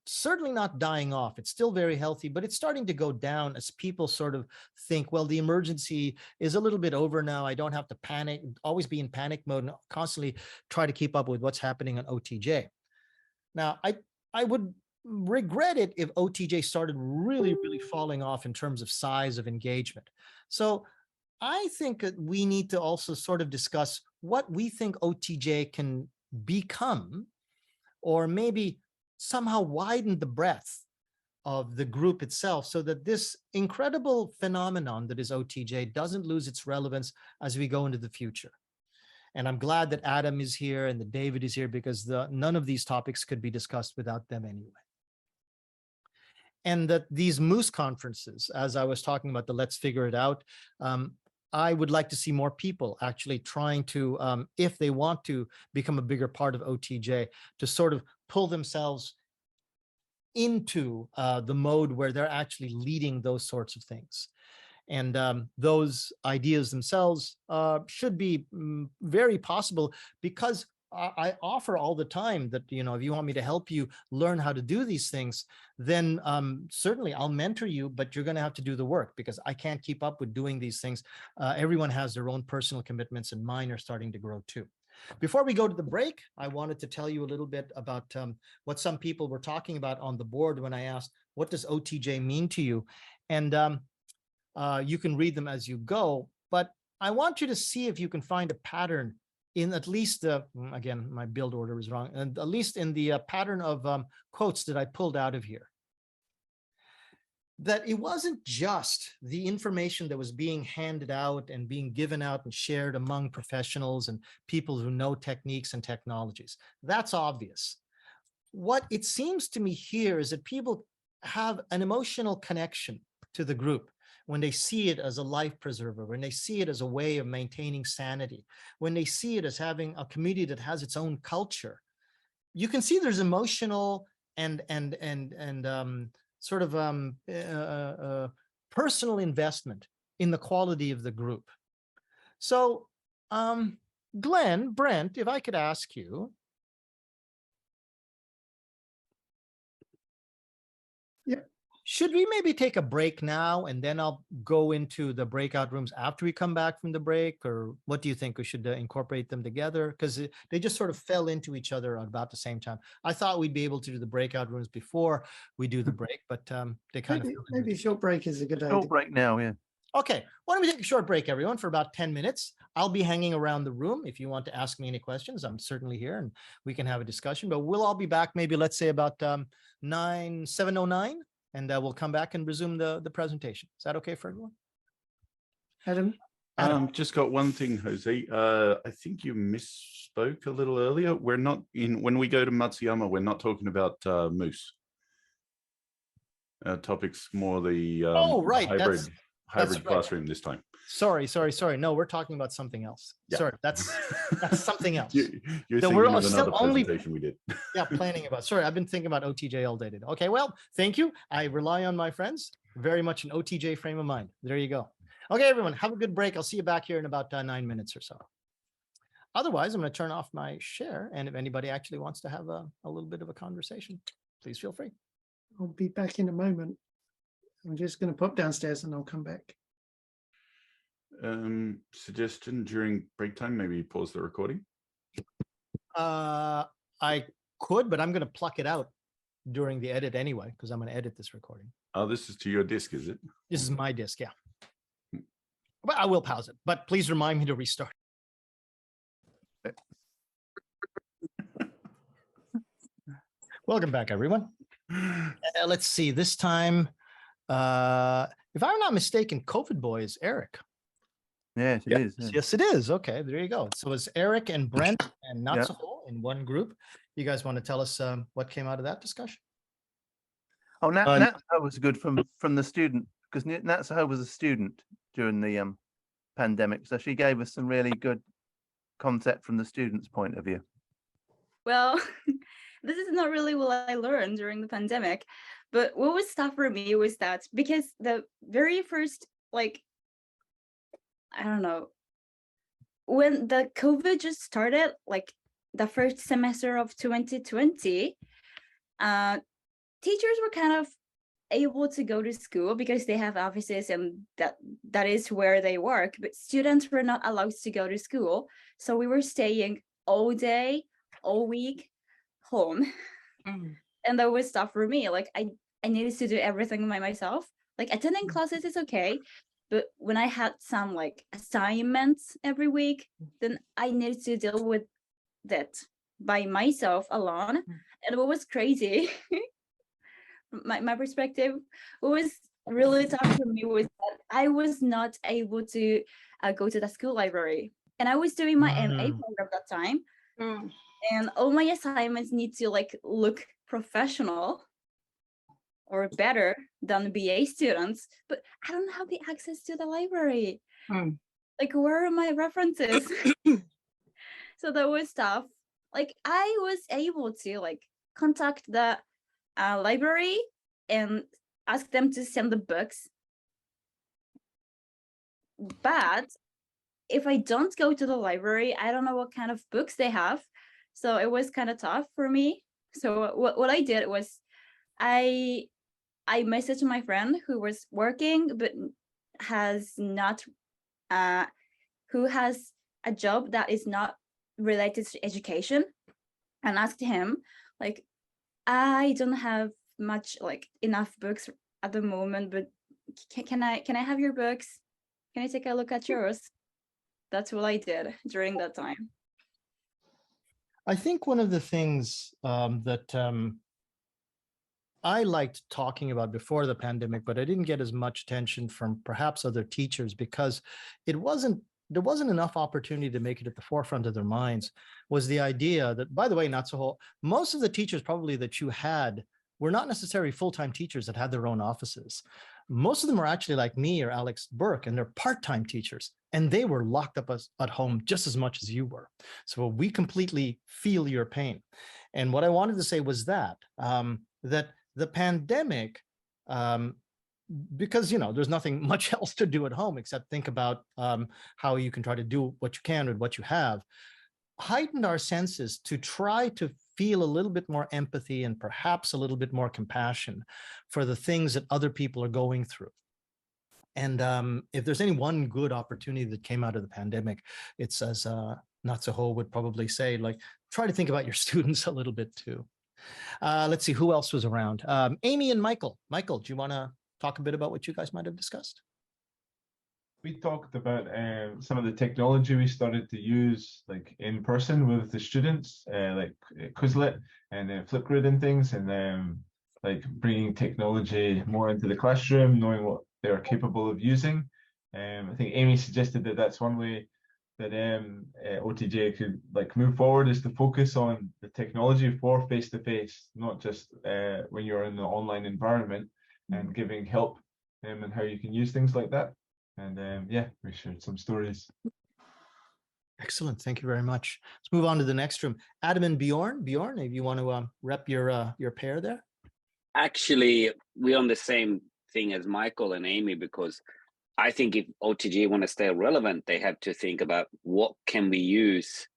S2: certainly not dying off. It's still very healthy, but it's starting to go down as people sort of think, well, the emergency is a little bit over now. I don't have to panic, always be in panic mode and constantly try to keep up with what's happening on OTJ. Now, I would regret it if OTJ started really, really falling off in terms of size of engagement. So I think that we need to also sort of discuss what we think OTJ can become, or maybe somehow widen the breadth of the group itself so that this incredible phenomenon that is OTJ doesn't lose its relevance as we go into the future. And I'm glad that Adam is here and that David is here, because none of these topics could be discussed without them anyway. And that these Moose conferences, as I was talking about the Let's Figure It Out, I would like to see more people actually trying to, if they want to become a bigger part of OTJ, to sort of pull themselves into the mode where they're actually leading those sorts of things. And those ideas themselves should be very possible, because I offer all the time that, if you want me to help you learn how to do these things, then certainly I'll mentor you, but you're going to have to do the work, because I can't keep up with doing these things. Everyone has their own personal commitments, and mine are starting to grow too. Before we go to the break, I wanted to tell you a little bit about what some people were talking about on the board when I asked, what does OTJ mean to you? And you can read them as you go, but I want you to see if you can find a pattern in at least, again, my build order is wrong, and at least in the pattern of quotes that I pulled out of here. That it wasn't just the information that was being handed out and being given out and shared among professionals and people who know techniques and technologies. That's obvious. What it seems to me here is that people have an emotional connection to the group when they see it as a life preserver, when they see it as a way of maintaining sanity, when they see it as having a community that has its own culture. You can see there's emotional and sort of personal investment in the quality of the group. So, Glenn, Brent, if I could ask you.
S1: Yeah.
S2: should we maybe take a break now and then I'll go into the breakout rooms after we come back from the break? Or what do you think? We should incorporate them together? Because they just sort of fell into each other at about the same time. I thought we'd be able to do the breakout rooms before we do the break, but they kind of
S1: maybe a short break is a good idea.
S3: Short break now, yeah.
S2: Okay, why don't we take a short break, everyone, for about 10 minutes. I'll be hanging around the room. If you want to ask me any questions, I'm certainly here and we can have a discussion, but we'll all be back maybe, let's say about 7:09, and we'll come back and resume the presentation. Is that okay for everyone?
S1: Adam?
S5: Just got one thing, Jose. I think you misspoke a little earlier. We're not when we go to Matsuyama, we're not talking about moose. Topics more the
S2: right.
S5: hybrid
S2: That's
S5: classroom
S2: right.
S5: this time.
S2: Sorry. No, we're talking about something else.
S5: Yeah.
S2: Sorry, that's something else.
S5: You're
S2: So
S5: thinking
S2: we're
S5: of
S2: still
S5: another
S2: only
S5: presentation we did.
S2: yeah, planning about. Sorry, I've been thinking about OTJ all day today. Okay, well, thank you. I rely on my friends. Very much an OTJ frame of mind. There you go. Okay, everyone, have a good break. I'll see you back here in about 9 minutes or so. Otherwise, I'm going to turn off my share. And if anybody actually wants to have a little bit of a conversation, please feel free.
S1: I'll be back in a moment. I'm just going to pop downstairs and I'll come back.
S5: Suggestion during break time, maybe pause the recording.
S2: I could, but I'm going to pluck it out during the edit anyway, because I'm going to edit this recording.
S5: Oh, this is to your disk, is it?
S2: This is my disk, yeah. But I will pause it, but please remind me to restart. Welcome back, everyone. Let's see, this time, if I'm not mistaken, COVID boy is Eric.
S3: Yes, it is. Yeah.
S2: Yes, it is. Okay, there you go. So it's Eric and Brent and Natsuho in one group. You guys want to tell us what came out of that discussion?
S3: Oh, Natsuho was good from the student, because Natsuho was a student during the pandemic, so she gave us some really good concept from the student's point of view.
S9: Well, this is not really what I learned during the pandemic, but what was tough for me was that because the very first, like, I don't know, when the COVID just started, like the first semester of 2020, teachers were kind of able to go to school because they have offices and that is where they work, but students were not allowed to go to school. So we were staying all day, all week, home. And that was tough for me. Like I needed to do everything by myself. Like attending classes is okay, but when I had some like assignments every week, then I needed to deal with that by myself alone. And what was crazy, my perspective, what was really tough for me was that I was not able to go to the school library. And I was doing my MA program that time. And all my assignments need to like look professional or better than BA students, but I don't have the access to the library. Like, where are my references? So that was tough. Like, I was able to like contact the library and ask them to send the books. But if I don't go to the library, I don't know what kind of books they have. So it was kind of tough for me. So what I did was I messaged my friend who was working but has not who has a job that is not related to education, and asked him, like, I don't have much, like, enough books at the moment, but can I have your books? Can I take a look at yours? That's what I did during that time.
S2: I think one of the things that I liked talking about before the pandemic, but I didn't get as much attention from perhaps other teachers because there wasn't enough opportunity to make it at the forefront of their minds, was the idea that, by the way, Natsuho, most of the teachers probably that you had were not necessarily full-time teachers that had their own offices. Most of them are actually like me or Alex Burke, and they're part-time teachers, and they were locked up at home just as much as you were. So we completely feel your pain. And what I wanted to say was that, that the pandemic, because, you know, there's nothing much else to do at home except think about how you can try to do what you can with what you have, heightened our senses to try to feel a little bit more empathy and perhaps a little bit more compassion for the things that other people are going through. And if there's any one good opportunity that came out of the pandemic, it's, as Natsuho would probably say, like, try to think about your students a little bit too. Let's see, who else was around? Amy and Michael. Michael, do you want to talk a bit about what you guys might have discussed?
S10: We talked about some of the technology we started to use, like in person with the students, like Quizlet and Flipgrid and things, and like bringing technology more into the classroom, knowing what they're capable of using. I think Amy suggested that that's one way that OTJ could like move forward, is to focus on the technology for face-to-face, not just when you're in the online environment, and giving help and how you can use things like that. And yeah, we shared some stories.
S2: Excellent. Thank you very much. Let's move on to the next room. Adam and Bjorn. Bjorn, if you want to rep your pair there.
S8: Actually, we're on the same thing as Michael and Amy, because I think if OTG want to stay relevant, they have to think about what can we use,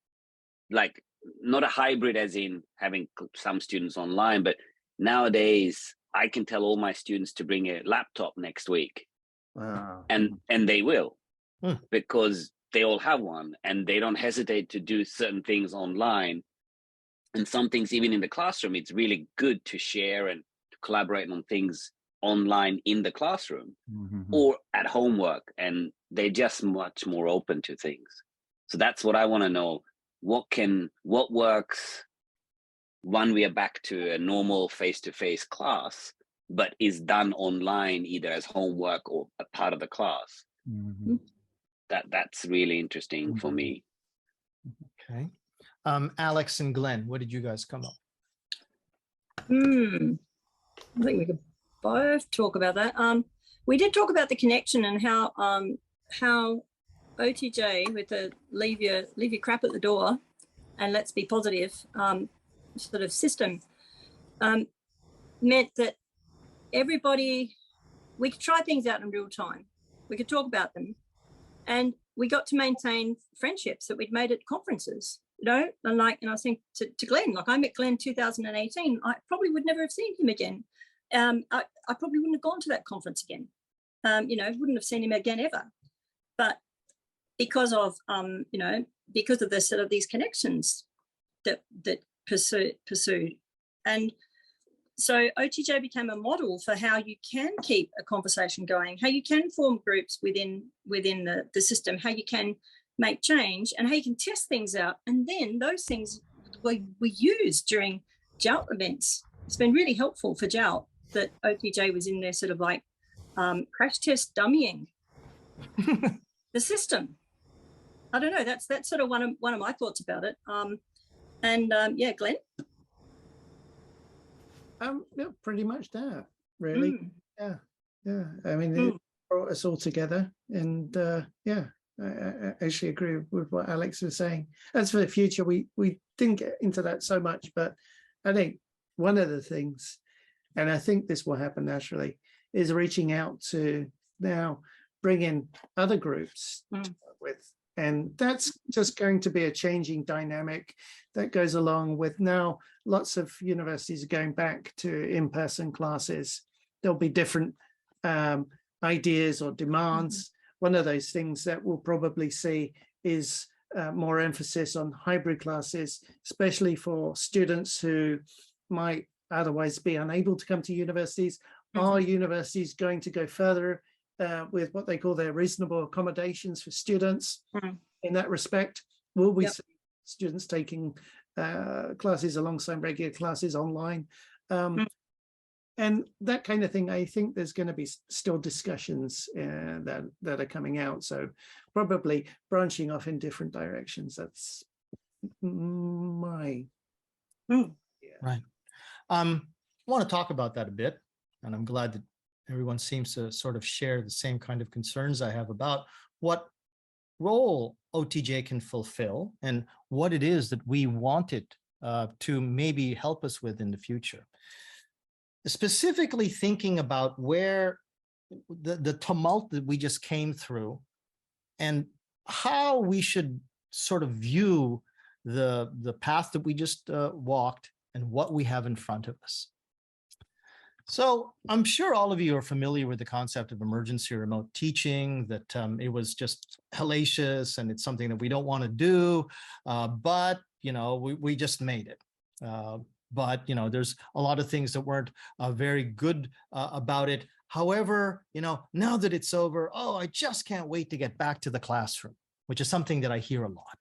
S8: like not a hybrid as in having some students online, but nowadays I can tell all my students to bring a laptop next week.
S3: Wow.
S8: And they will, because they all have one, and they don't hesitate to do certain things online. And some things, even in the classroom, it's really good to share and to collaborate on things online in the classroom or at homework, and they're just much more open to things. So that's what I want to know. What works when we are back to a normal face-to-face class, but is done online either as homework or a part of the class. That's really interesting for me.
S2: Okay. Alex and Glenn, what did you guys come up?
S11: I think we could both talk about that. We did talk about the connection and how OTJ, with the leave your crap at the door and let's be positive sort of system, meant that everybody, we could try things out in real time. We could talk about them, and we got to maintain friendships that we'd made at conferences, you know. And I think to Glenn, like I met Glenn 2018. I probably would never have seen him again. I probably wouldn't have gone to that conference again. You know, wouldn't have seen him again ever. But because of because of the sort of these connections that pursued, and so OTJ became a model for how you can keep a conversation going, how you can form groups within the system, how you can make change, and how you can test things out. And then those things we used during JALT events. It's been really helpful for JALT that OTJ was in there sort of like crash test dummying the system. I don't know, that's sort of one of my thoughts about it. Yeah, Glenn?
S1: Yeah, pretty much that, really. Yeah. I mean, it brought us all together, and yeah, I actually agree with what Alex was saying. As for the future, we didn't get into that so much, but I think one of the things, and I think this will happen naturally, is reaching out to now bring in other groups to work with. And that's just going to be a changing dynamic that goes along with now lots of universities are going back to in-person classes. There'll be different ideas or demands. One of those things that we'll probably see is more emphasis on hybrid classes, especially for students who might otherwise be unable to come to universities. Are universities going to go further with what they call their reasonable accommodations for students in that respect? Will we see students taking classes alongside regular classes online? And that kind of thing. I think there's going to be still discussions that are coming out. So probably branching off in different directions. That's my...
S2: Right. I want to talk about that a bit, and I'm glad that everyone seems to sort of share the same kind of concerns I have about what role OTJ can fulfill and what it is that we want it to maybe help us with in the future. Specifically thinking about where the tumult that we just came through and how we should sort of view the path that we just walked and what we have in front of us. So I'm sure all of you are familiar with the concept of emergency remote teaching, that it was just hellacious and it's something that we don't want to do, but we just made it. But there's a lot of things that weren't very good about it. However, now that it's over, oh, I just can't wait to get back to the classroom, which is something that I hear a lot.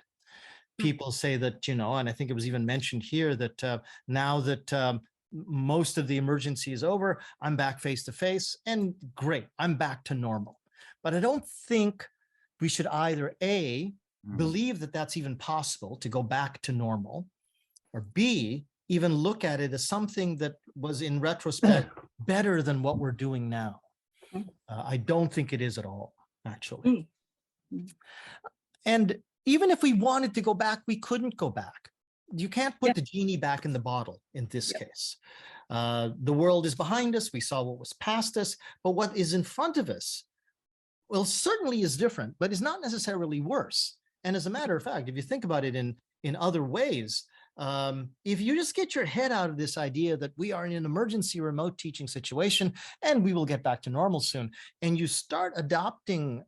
S2: People say that, and I think it was even mentioned here that now that most of the emergency is over, I'm back face to face, and great, I'm back to normal. But I don't think we should either A, believe that that's even possible to go back to normal, or B, even look at it as something that was in retrospect better than what we're doing now. I don't think it is at all, actually. And even if we wanted to go back, we couldn't go back. You can't put the genie back in the bottle in this case. The world is behind us. We saw what was past us, but what is in front of us, well, certainly is different, but is not necessarily worse. And as a matter of fact, if you think about it in other ways, if you just get your head out of this idea that we are in an emergency remote teaching situation and we will get back to normal soon, and you start adopting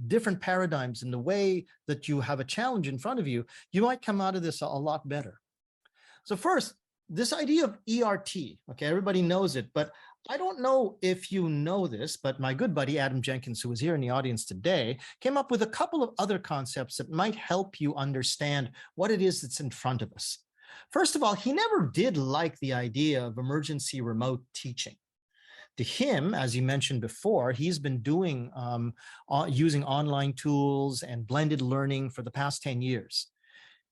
S2: different paradigms in the way that you have a challenge in front of you, you might come out of this a lot better. So first, this idea of ERT, okay, everybody knows it, but I don't know if you know this, but my good buddy, Adam Jenkins, who was here in the audience today, came up with a couple of other concepts that might help you understand what it is that's in front of us. First of all, he never did like the idea of emergency remote teaching. To him, as he mentioned before, he's been doing using online tools and blended learning for the past 10 years.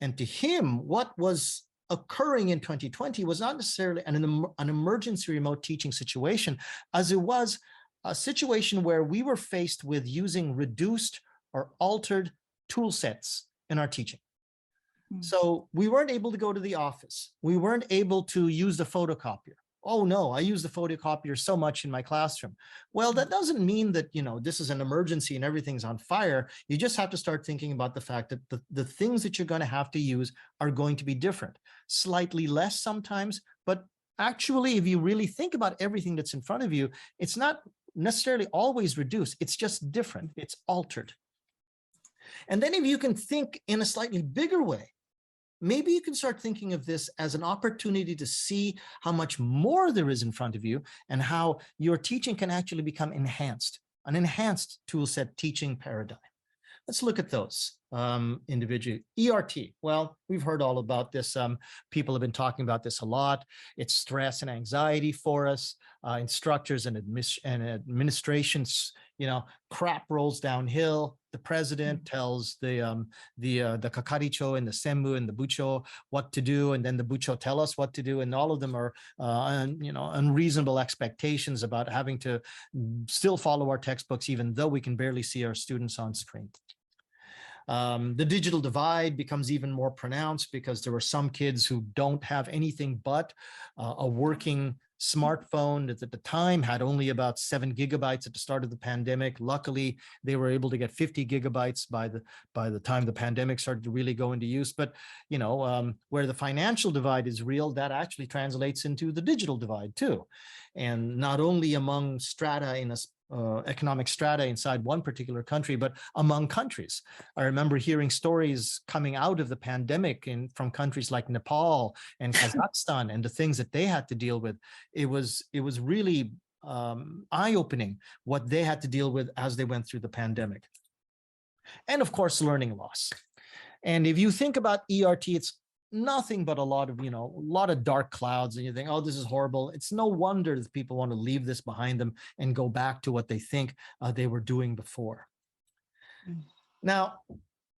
S2: And to him, what was occurring in 2020 was not necessarily an emergency remote teaching situation, as it was a situation where we were faced with using reduced or altered tool sets in our teaching. So we weren't able to go to the office. We weren't able to use the photocopier. Oh no, I use the photocopier so much in my classroom. Well, that doesn't mean that, this is an emergency and everything's on fire. You just have to start thinking about the fact that the things that you're going to have to use are going to be different, slightly less sometimes, but actually, if you really think about everything that's in front of you, it's not necessarily always reduced. It's just different. It's altered. And then if you can think in a slightly bigger way, maybe you can start thinking of this as an opportunity to see how much more there is in front of you and how your teaching can actually become enhanced, an enhanced toolset teaching paradigm. Let's look at those individually. ERT, well, we've heard all about this. People have been talking about this a lot. It's stress and anxiety for us. Instructors and administrations, crap rolls downhill. The president tells the kakaricho and the senmu and the bucho what to do, and then the bucho tell us what to do, and all of them are unreasonable expectations about having to still follow our textbooks, even though we can barely see our students on screen. The digital divide becomes even more pronounced because there were some kids who don't have anything but a working smartphone that at the time had only about 7 gigabytes at the start of the pandemic. Luckily, they were able to get 50 gigabytes by the time the pandemic started to really go into use. But, where the financial divide is real, that actually translates into the digital divide too. And not only among strata in a economic strata inside one particular country, but among countries. I remember hearing stories coming out of the pandemic from countries like Nepal and Kazakhstan and the things that they had to deal with. It was really eye-opening what they had to deal with as they went through the pandemic. And of course, learning loss. And if you think about ERT, it's nothing but a lot of dark clouds, and you think, oh, this is horrible. It's no wonder that people want to leave this behind them and go back to what they think they were doing before. Now,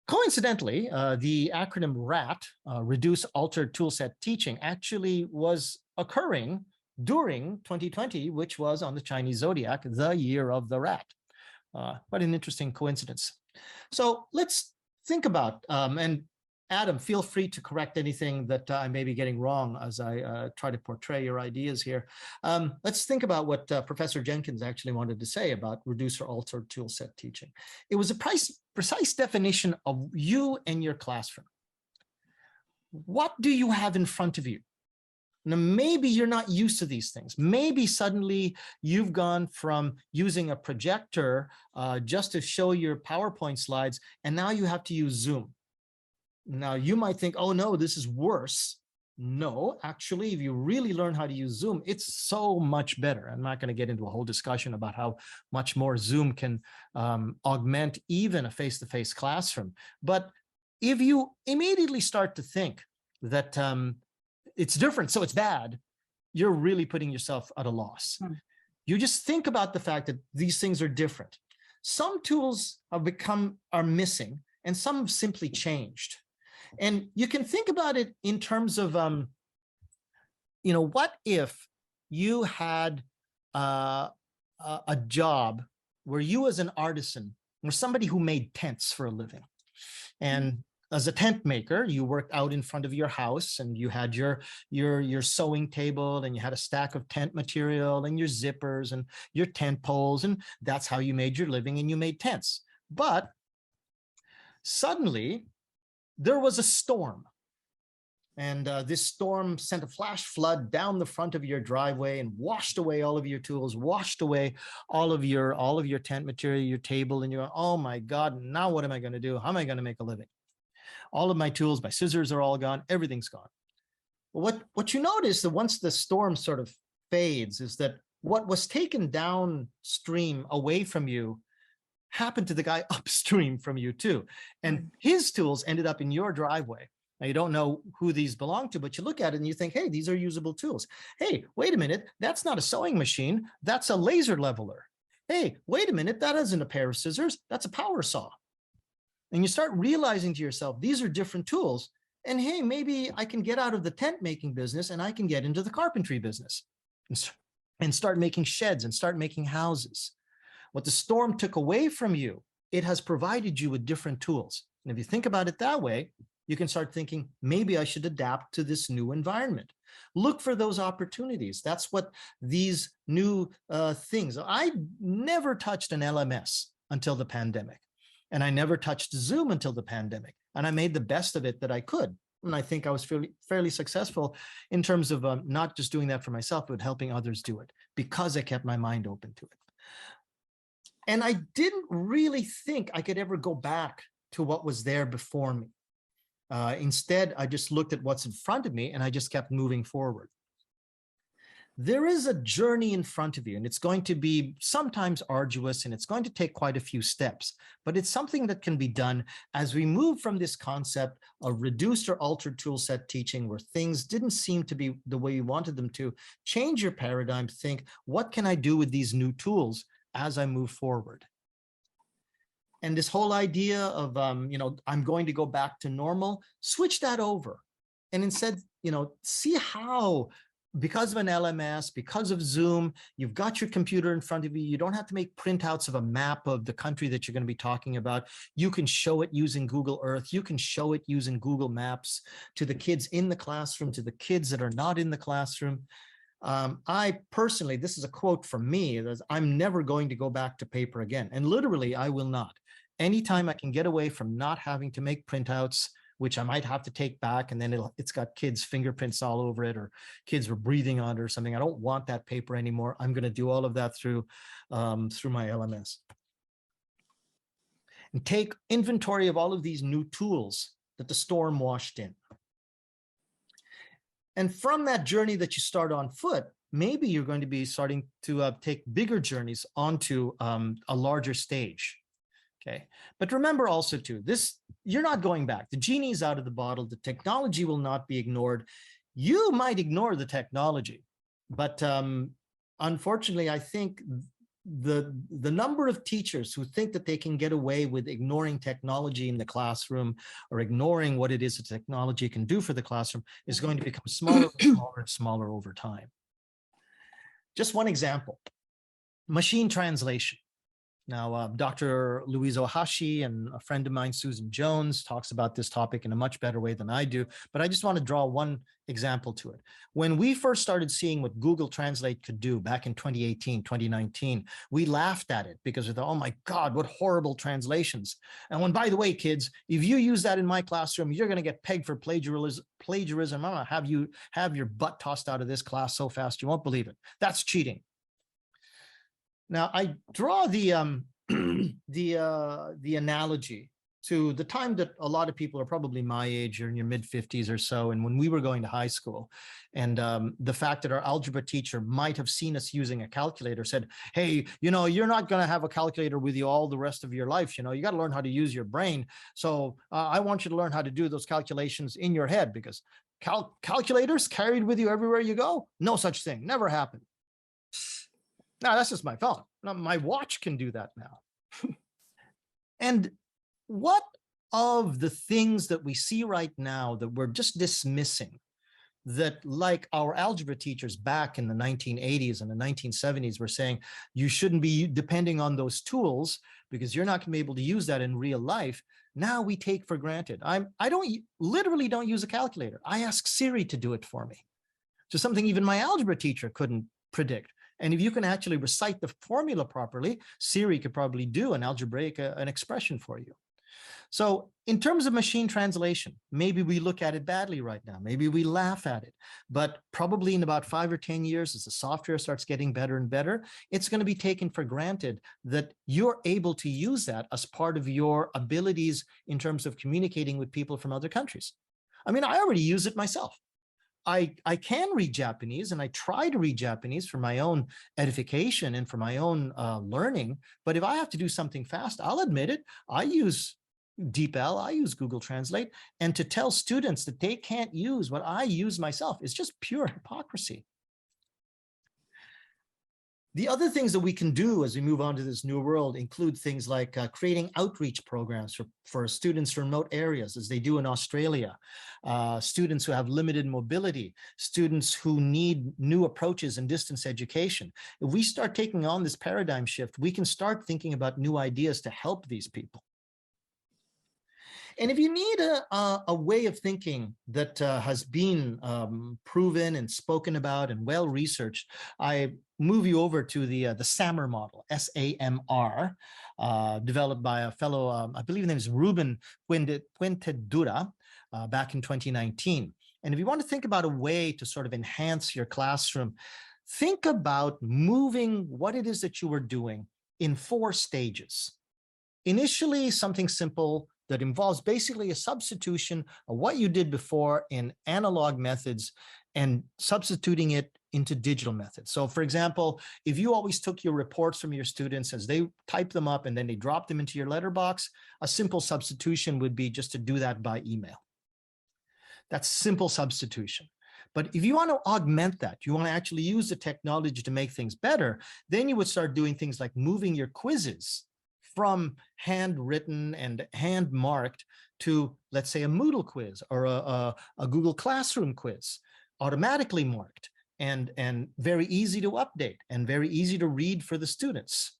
S2: coincidentally, the acronym RAT, Reduce Altered Toolset Teaching, actually was occurring during 2020, which was on the Chinese zodiac, the year of the rat. What an interesting coincidence. So let's think about, and Adam, feel free to correct anything that I may be getting wrong as I try to portray your ideas here. Let's think about what Professor Jenkins actually wanted to say about reduce or altered toolset teaching. It was a precise definition of you and your classroom. what do you have in front of you? Now, maybe you're not used to these things. Maybe suddenly you've gone from using a projector just to show your PowerPoint slides, and now you have to use Zoom. Now, you might think, oh no, this is worse. No, actually, if you really learn how to use Zoom, it's so much better. I'm not going to get into a whole discussion about how much more Zoom can augment even a face-to-face classroom. But if you immediately start to think that it's different, so it's bad, you're really putting yourself at a loss. You just think about the fact that these things are different. Some tools are missing, and some have simply changed. And you can think about it in terms of, what if you had a job where you as an artisan were somebody who made tents for a living. And as a tent maker, you worked out in front of your house, and you had your sewing table, and you had a stack of tent material and your zippers and your tent poles, and that's how you made your living, and you made tents. But suddenly there was a storm, and this storm sent a flash flood down the front of your driveway and washed away all of your tools, washed away all of your tent material, your table, and you're, oh my God, now what am I going to do? How am I going to make a living? All of my tools, my scissors are all gone. Everything's gone. What you notice that once the storm sort of fades is that what was taken downstream away from you happened to the guy upstream from you too. And his tools ended up in your driveway. Now, you don't know who these belong to, but you look at it and you think, hey, these are usable tools. Hey, wait a minute, that's not a sewing machine. That's a laser leveler. Hey, wait a minute, that isn't a pair of scissors. That's a power saw. And you start realizing to yourself, these are different tools. And hey, maybe I can get out of the tent making business and I can get into the carpentry business and start making sheds and start making houses. What the storm took away from you, it has provided you with different tools. And if you think about it that way, you can start thinking, maybe I should adapt to this new environment. Look for those opportunities. That's what these new things. I never touched an LMS until the pandemic. And I never touched Zoom until the pandemic. And I made the best of it that I could. And I think I was fairly successful in terms of not just doing that for myself, but helping others do it because I kept my mind open to it. And I didn't really think I could ever go back to what was there before me. Instead, I just looked at what's in front of me and I just kept moving forward. There is a journey in front of you, and it's going to be sometimes arduous, and it's going to take quite a few steps, but it's something that can be done as we move from this concept of reduced or altered tool set teaching, where things didn't seem to be the way you wanted them to. Change your paradigm, think, what can I do with these new tools as I move forward? And this whole idea of, I'm going to go back to normal, switch that over. And instead, see how, because of an LMS, because of Zoom, you've got your computer in front of you. You don't have to make printouts of a map of the country that you're going to be talking about. You can show it using Google Earth. You can show it using Google Maps to the kids in the classroom, to the kids that are not in the classroom. I personally, this is a quote from me, that I'm never going to go back to paper again. And literally, I will not. Anytime I can get away from not having to make printouts, which I might have to take back, and then it's got kids' fingerprints all over it, or kids were breathing on it or something. I don't want that paper anymore. I'm going to do all of that through my LMS. And take inventory of all of these new tools that the storm washed in. And from that journey that you start on foot, maybe you're going to be starting to take bigger journeys onto a larger stage. Okay, but remember also too, you're not going back. The genie's out of the bottle. The technology will not be ignored. You might ignore the technology, but unfortunately, I think the number of teachers who think that they can get away with ignoring technology in the classroom or ignoring what it is that technology can do for the classroom is going to become smaller and smaller and smaller over time. Just one example, machine translation. Now, Dr. Louise Ohashi and a friend of mine, Susan Jones, talks about this topic in a much better way than I do, but I just want to draw one example to it. When we first started seeing what Google Translate could do back in 2018, 2019, we laughed at it because we thought, oh my God, what horrible translations. And when, by the way, kids, if you use that in my classroom, you're going to get pegged for plagiarism. I'm going to have your butt tossed out of this class so fast you won't believe it. That's cheating. Now, I draw the analogy to the time that a lot of people are probably my age, or in your mid-50s or so, and when we were going to high school, and the fact that our algebra teacher might have seen us using a calculator, said, hey, you know, you're not going to have a calculator with you all the rest of your life. You know, you got to learn how to use your brain. So I want you to learn how to do those calculations in your head, because calculators carried with you everywhere you go. No such thing. Never happened. No, that's just my phone. No, my watch can do that now. And what of the things that we see right now that we're just dismissing, that like our algebra teachers back in the 1980s and the 1970s were saying, you shouldn't be depending on those tools because you're not going to be able to use that in real life. Now we take for granted. I literally don't use a calculator. I ask Siri to do it for me. So something even my algebra teacher couldn't predict. And if you can actually recite the formula properly, Siri could probably do an algebraic an expression for you. So in terms of machine translation, maybe we look at it badly right now. Maybe we laugh at it. But probably in about 5 or 10 years, as the software starts getting better and better, it's going to be taken for granted that you're able to use that as part of your abilities in terms of communicating with people from other countries. I mean, I already use it myself. I can read Japanese, and I try to read Japanese for my own edification and for my own learning. But if I have to do something fast, I'll admit it. I use DeepL, I use Google Translate, and to tell students that they can't use what I use myself is just pure hypocrisy. The other things that we can do as we move on to this new world include things like creating outreach programs for students from remote areas, as they do in Australia, students who have limited mobility, students who need new approaches in distance education. If we start taking on this paradigm shift, we can start thinking about new ideas to help these people. And if you need a way of thinking that has been proven and spoken about and well researched, I move you over to the SAMR model, S-A-M-R, developed by a fellow, I believe his name is Ruben Fuentedura, back in 2019. And if you want to think about a way to sort of enhance your classroom, think about moving what it is that you were doing in 4 stages. Initially, something simple that involves basically a substitution of what you did before in analog methods and substituting it into digital methods. So for example, if you always took your reports from your students as they type them up and then they drop them into your letterbox, a simple substitution would be just to do that by email. That's simple substitution. But if you want to augment that, you want to actually use the technology to make things better, then you would start doing things like moving your quizzes from handwritten and hand marked to, let's say, a Moodle quiz or a Google Classroom quiz, automatically marked and very easy to update and very easy to read for the students.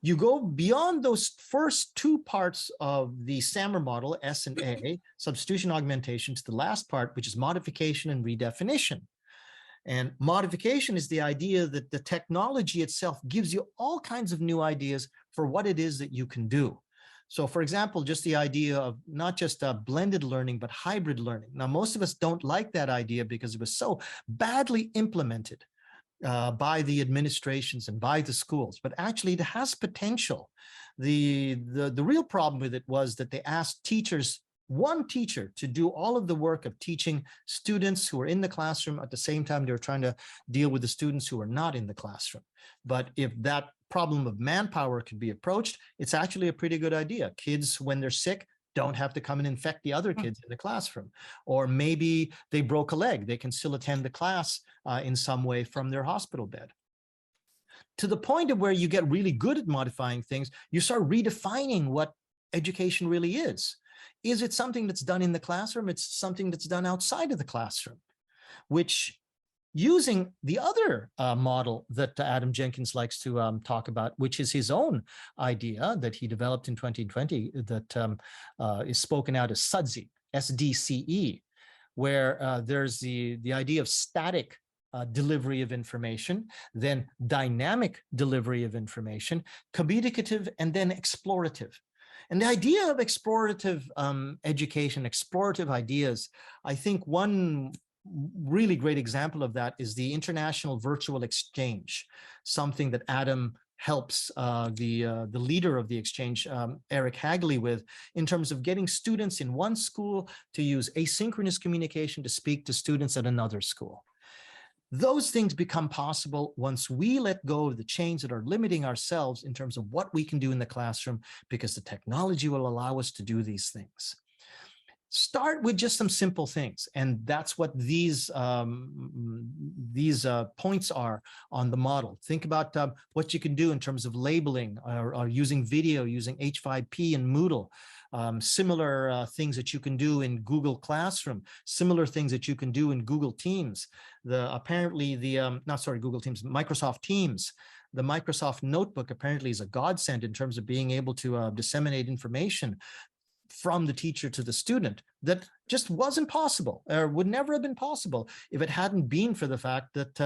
S2: You go beyond those first 2 parts of the SAMR model, S and A, substitution augmentation, to the last part, which is modification and redefinition. And modification is the idea that the technology itself gives you all kinds of new ideas for what it is that you can do. So for example, just the idea of not just blended learning, but hybrid learning. Now, most of us don't like that idea because it was so badly implemented by the administrations and by the schools, but actually it has potential. The real problem with it was that they asked teachers, one teacher, to do all of the work of teaching students who are in the classroom at the same time they were trying to deal with the students who are not in the classroom. But if that problem of manpower could be approached, it's actually a pretty good idea. Kids, when they're sick, don't have to come and infect the other kids in the classroom. Or maybe they broke a leg, they can still attend the class in some way from their hospital bed. To the point of where you get really good at modifying things, you start redefining what education really is. Is it something that's done in the classroom? It's something that's done outside of the classroom, which using the other model that Adam Jenkins likes to talk about, which is his own idea that he developed in 2020 that is spoken out as SDCE, SDCE, where there's the idea of static delivery of information, then dynamic delivery of information, communicative, and then explorative. And the idea of explorative education, explorative ideas, I think one really great example of that is the International Virtual Exchange, something that Adam helps the leader of the exchange, Eric Hagley, with in terms of getting students in one school to use asynchronous communication to speak to students at another school. Those things become possible once we let go of the chains that are limiting ourselves in terms of what we can do in the classroom, because the technology will allow us to do these things. Start with just some simple things, and that's what these points are on the model. Think about what you can do in terms of labeling or using video, using H5P and Moodle. Similar things that you can do in Google Classroom, similar things that you can do in Google Teams. Google Teams, Microsoft Teams. The Microsoft Notebook apparently is a godsend in terms of being able to disseminate information from the teacher to the student that just wasn't possible, or would never have been possible if it hadn't been for the fact that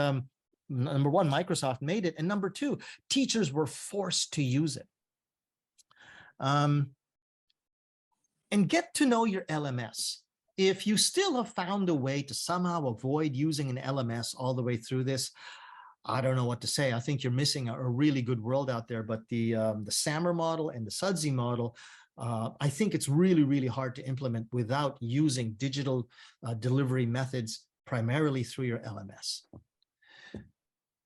S2: number one, Microsoft made it, and number two, teachers were forced to use it. And get to know your LMS. If you still have found a way to somehow avoid using an LMS all the way through this, I don't know what to say. I think you're missing a really good world out there. But the SAMR model and the SUDSI model, I think it's really, really hard to implement without using digital delivery methods, primarily through your LMS.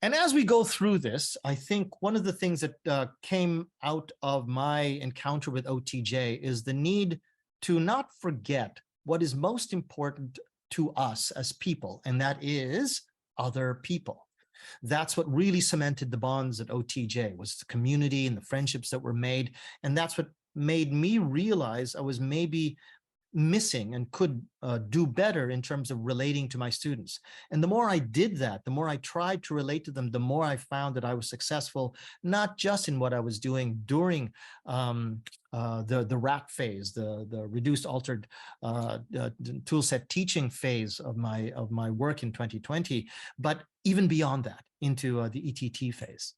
S2: And as we go through this, I think one of the things that came out of my encounter with OTJ is the need to not forget what is most important to us as people, and that is other people. That's what really cemented the bonds at OTJ, was the community and the friendships that were made. And that's what made me realize I was maybe missing and could do better in terms of relating to my students. And the more I did that, the more I tried to relate to them, the more I found that I was successful, not just in what I was doing during the RAP phase, the reduced altered toolset teaching phase of my work in 2020, but even beyond that into the ETT phase.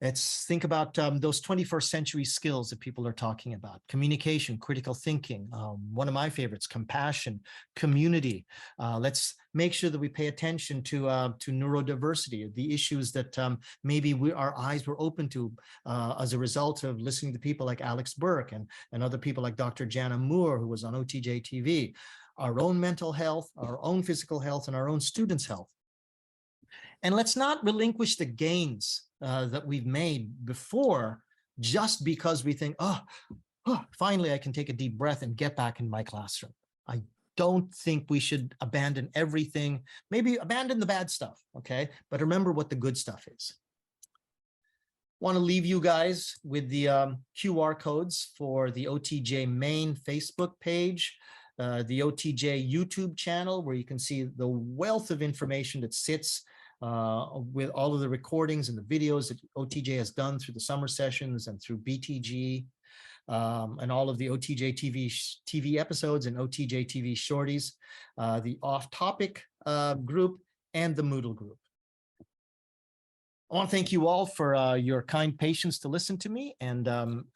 S2: Let's think about those 21st century skills that people are talking about: communication, critical thinking, one of my favorites, compassion, community. Let's make sure that we pay attention to neurodiversity, the issues that maybe our eyes were open to as a result of listening to people like Alex Burke and other people like Dr. Jana Moore, who was on OTJ TV. Our own mental health, our own physical health, and our own students' health. And let's not relinquish the gains that we've made before just because we think, oh, finally I can take a deep breath and get back in my classroom. I don't think we should abandon everything, maybe abandon the bad stuff, okay? But remember what the good stuff is. Want to leave you guys with the QR codes for the OTJ main Facebook page, the OTJ YouTube channel, where you can see the wealth of information that sits with all of the recordings and the videos that OTJ has done through the summer sessions and through BTG, and all of the OTJ TV episodes and OTJ TV shorties, the off-topic group, and the Moodle group. I want to thank you all for your kind patience to listen to me. And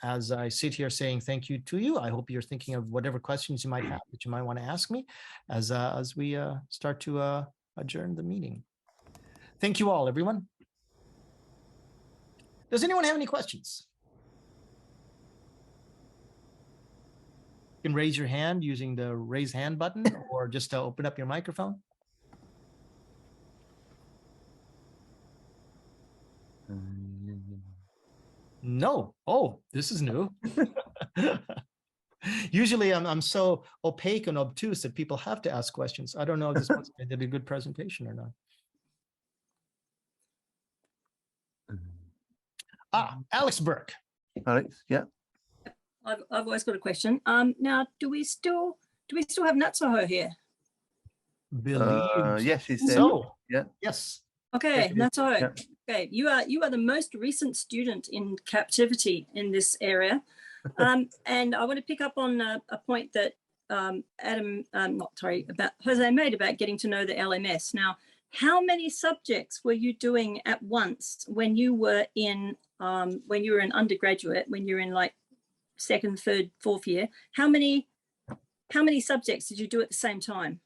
S2: as I sit here saying thank you to you, I hope you're thinking of whatever questions you might have that you might want to ask me as we start to adjourn the meeting. Thank you all, everyone. Does anyone have any questions? You can raise your hand using the raise hand button or just open up your microphone. No. Oh, this is new. Usually I'm so opaque and obtuse that people have to ask questions. I don't know if this was, I did a good presentation or not. Alex Burke.
S3: Alex, yeah.
S11: I've always got a question. Now, do we still have Natsuho here?
S2: Believe
S3: Yes, she said.
S2: so.
S3: Yeah.
S2: Yes.
S11: Okay,
S3: Yes,
S11: that's all.
S3: yeah.
S11: Okay, you are the most recent student in captivity in this area. And I want to pick up on a point that Jose made about getting to know the LMS. Now, how many subjects were you doing at once when you were in an undergraduate, when you were in like second, third, fourth year? How many subjects did you do at the same time?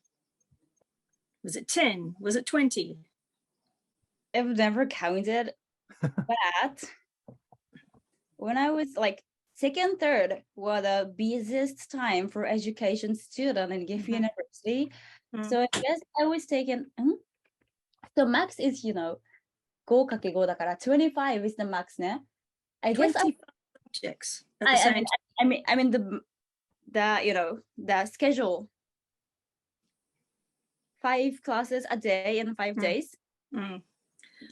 S11: Was it 10? Was it 20?
S9: I've never counted, but when I was like second, third was the busiest time for education student in Gifu University. So I guess I was taking, so max is, 5×5 だから 25 is the max, ne? I guess
S11: 25 subjects at the same time.
S9: I mean the schedule. 5 classes a day in 5 days.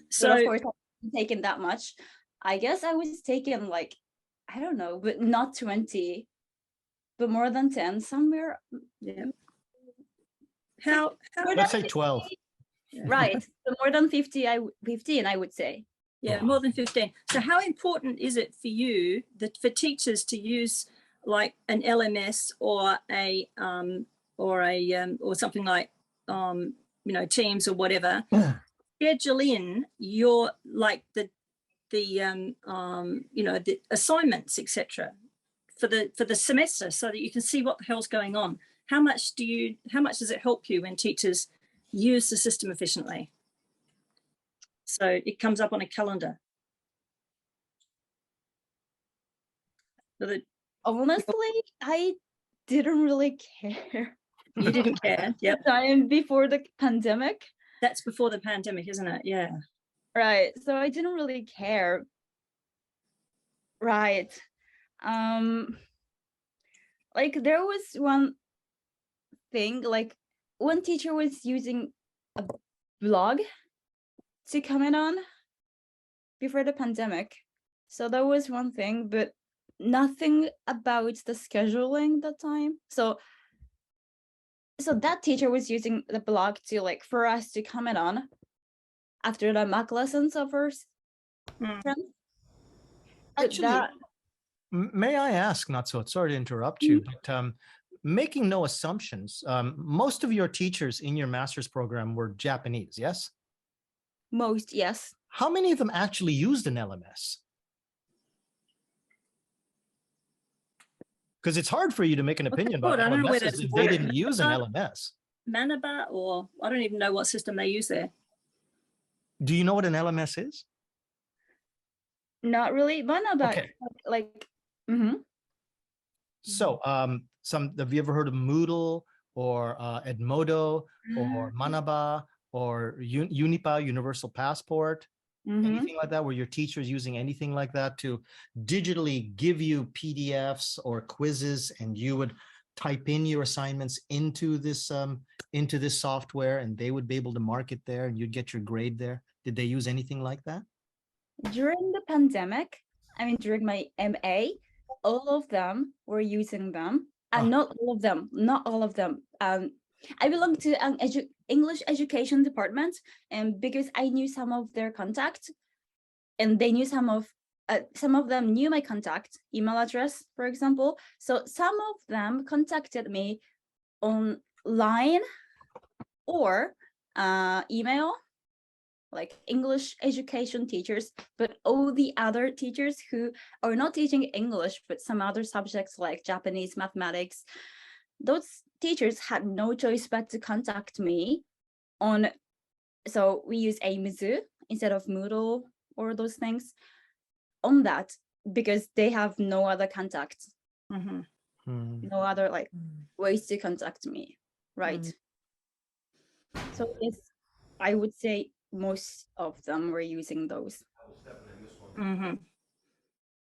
S9: So of course I'm taking that much. I guess I was taking like, I don't know, but not 20, but more than 10 somewhere.
S11: Yeah.
S2: Let's say 12.
S9: Right. So more than 15, I would say.
S11: Yeah, more than 15. So how important is it for you that for teachers to use like an LMS or or something like Teams or whatever, schedule in your like the assignments, etc. for the semester, so that you can see what the hell's going on. How much does it help you when teachers use the system efficiently? So it comes up on a calendar. So
S9: honestly, I didn't really care.
S11: You didn't care. Yep.
S9: Time before the pandemic.
S11: That's before the pandemic, isn't it? Yeah.
S9: Right. So I didn't really care. Right. Like there was one thing, like one teacher was using a blog to comment on before the pandemic. So that was one thing, but nothing about the scheduling that time. So that teacher was using the blog to like for us to comment on after the Mac lessons of her friends.
S2: Actually, may I ask, not so sorry to interrupt you, but making no assumptions, most of your teachers in your master's program were Japanese, yes?
S9: Most, yes.
S2: How many of them actually used an LMS? Because it's hard for you to make an opinion about LMSs if they didn't use an LMS.
S11: Manaba, or I don't even know what system they use there.
S2: Do you know what an LMS is?
S9: Not really. Manaba,
S2: okay.
S9: Like,
S2: So, have you ever heard of Moodle or Edmodo or Manaba or Unipa, Universal Passport? Anything like that, where your teacher's using anything like that to digitally give you PDFs or quizzes, and you would type in your assignments into this software, and they would be able to mark it there, and you'd get your grade there. Did they use anything like that?
S9: During the pandemic, I mean, during my MA, all of them were using them, and not all of them. I belong to an English education department, and because I knew some of their contacts, and they knew some of them knew my contact email address, for example. So some of them contacted me online or email, like English education teachers, but all the other teachers who are not teaching English, but some other subjects like Japanese, mathematics, those teachers had no choice but to contact me on, so we use a Mizu instead of Moodle or those things on that, because they have no other contact, no other like ways to contact me, right? So yes, I would say most of them were using those.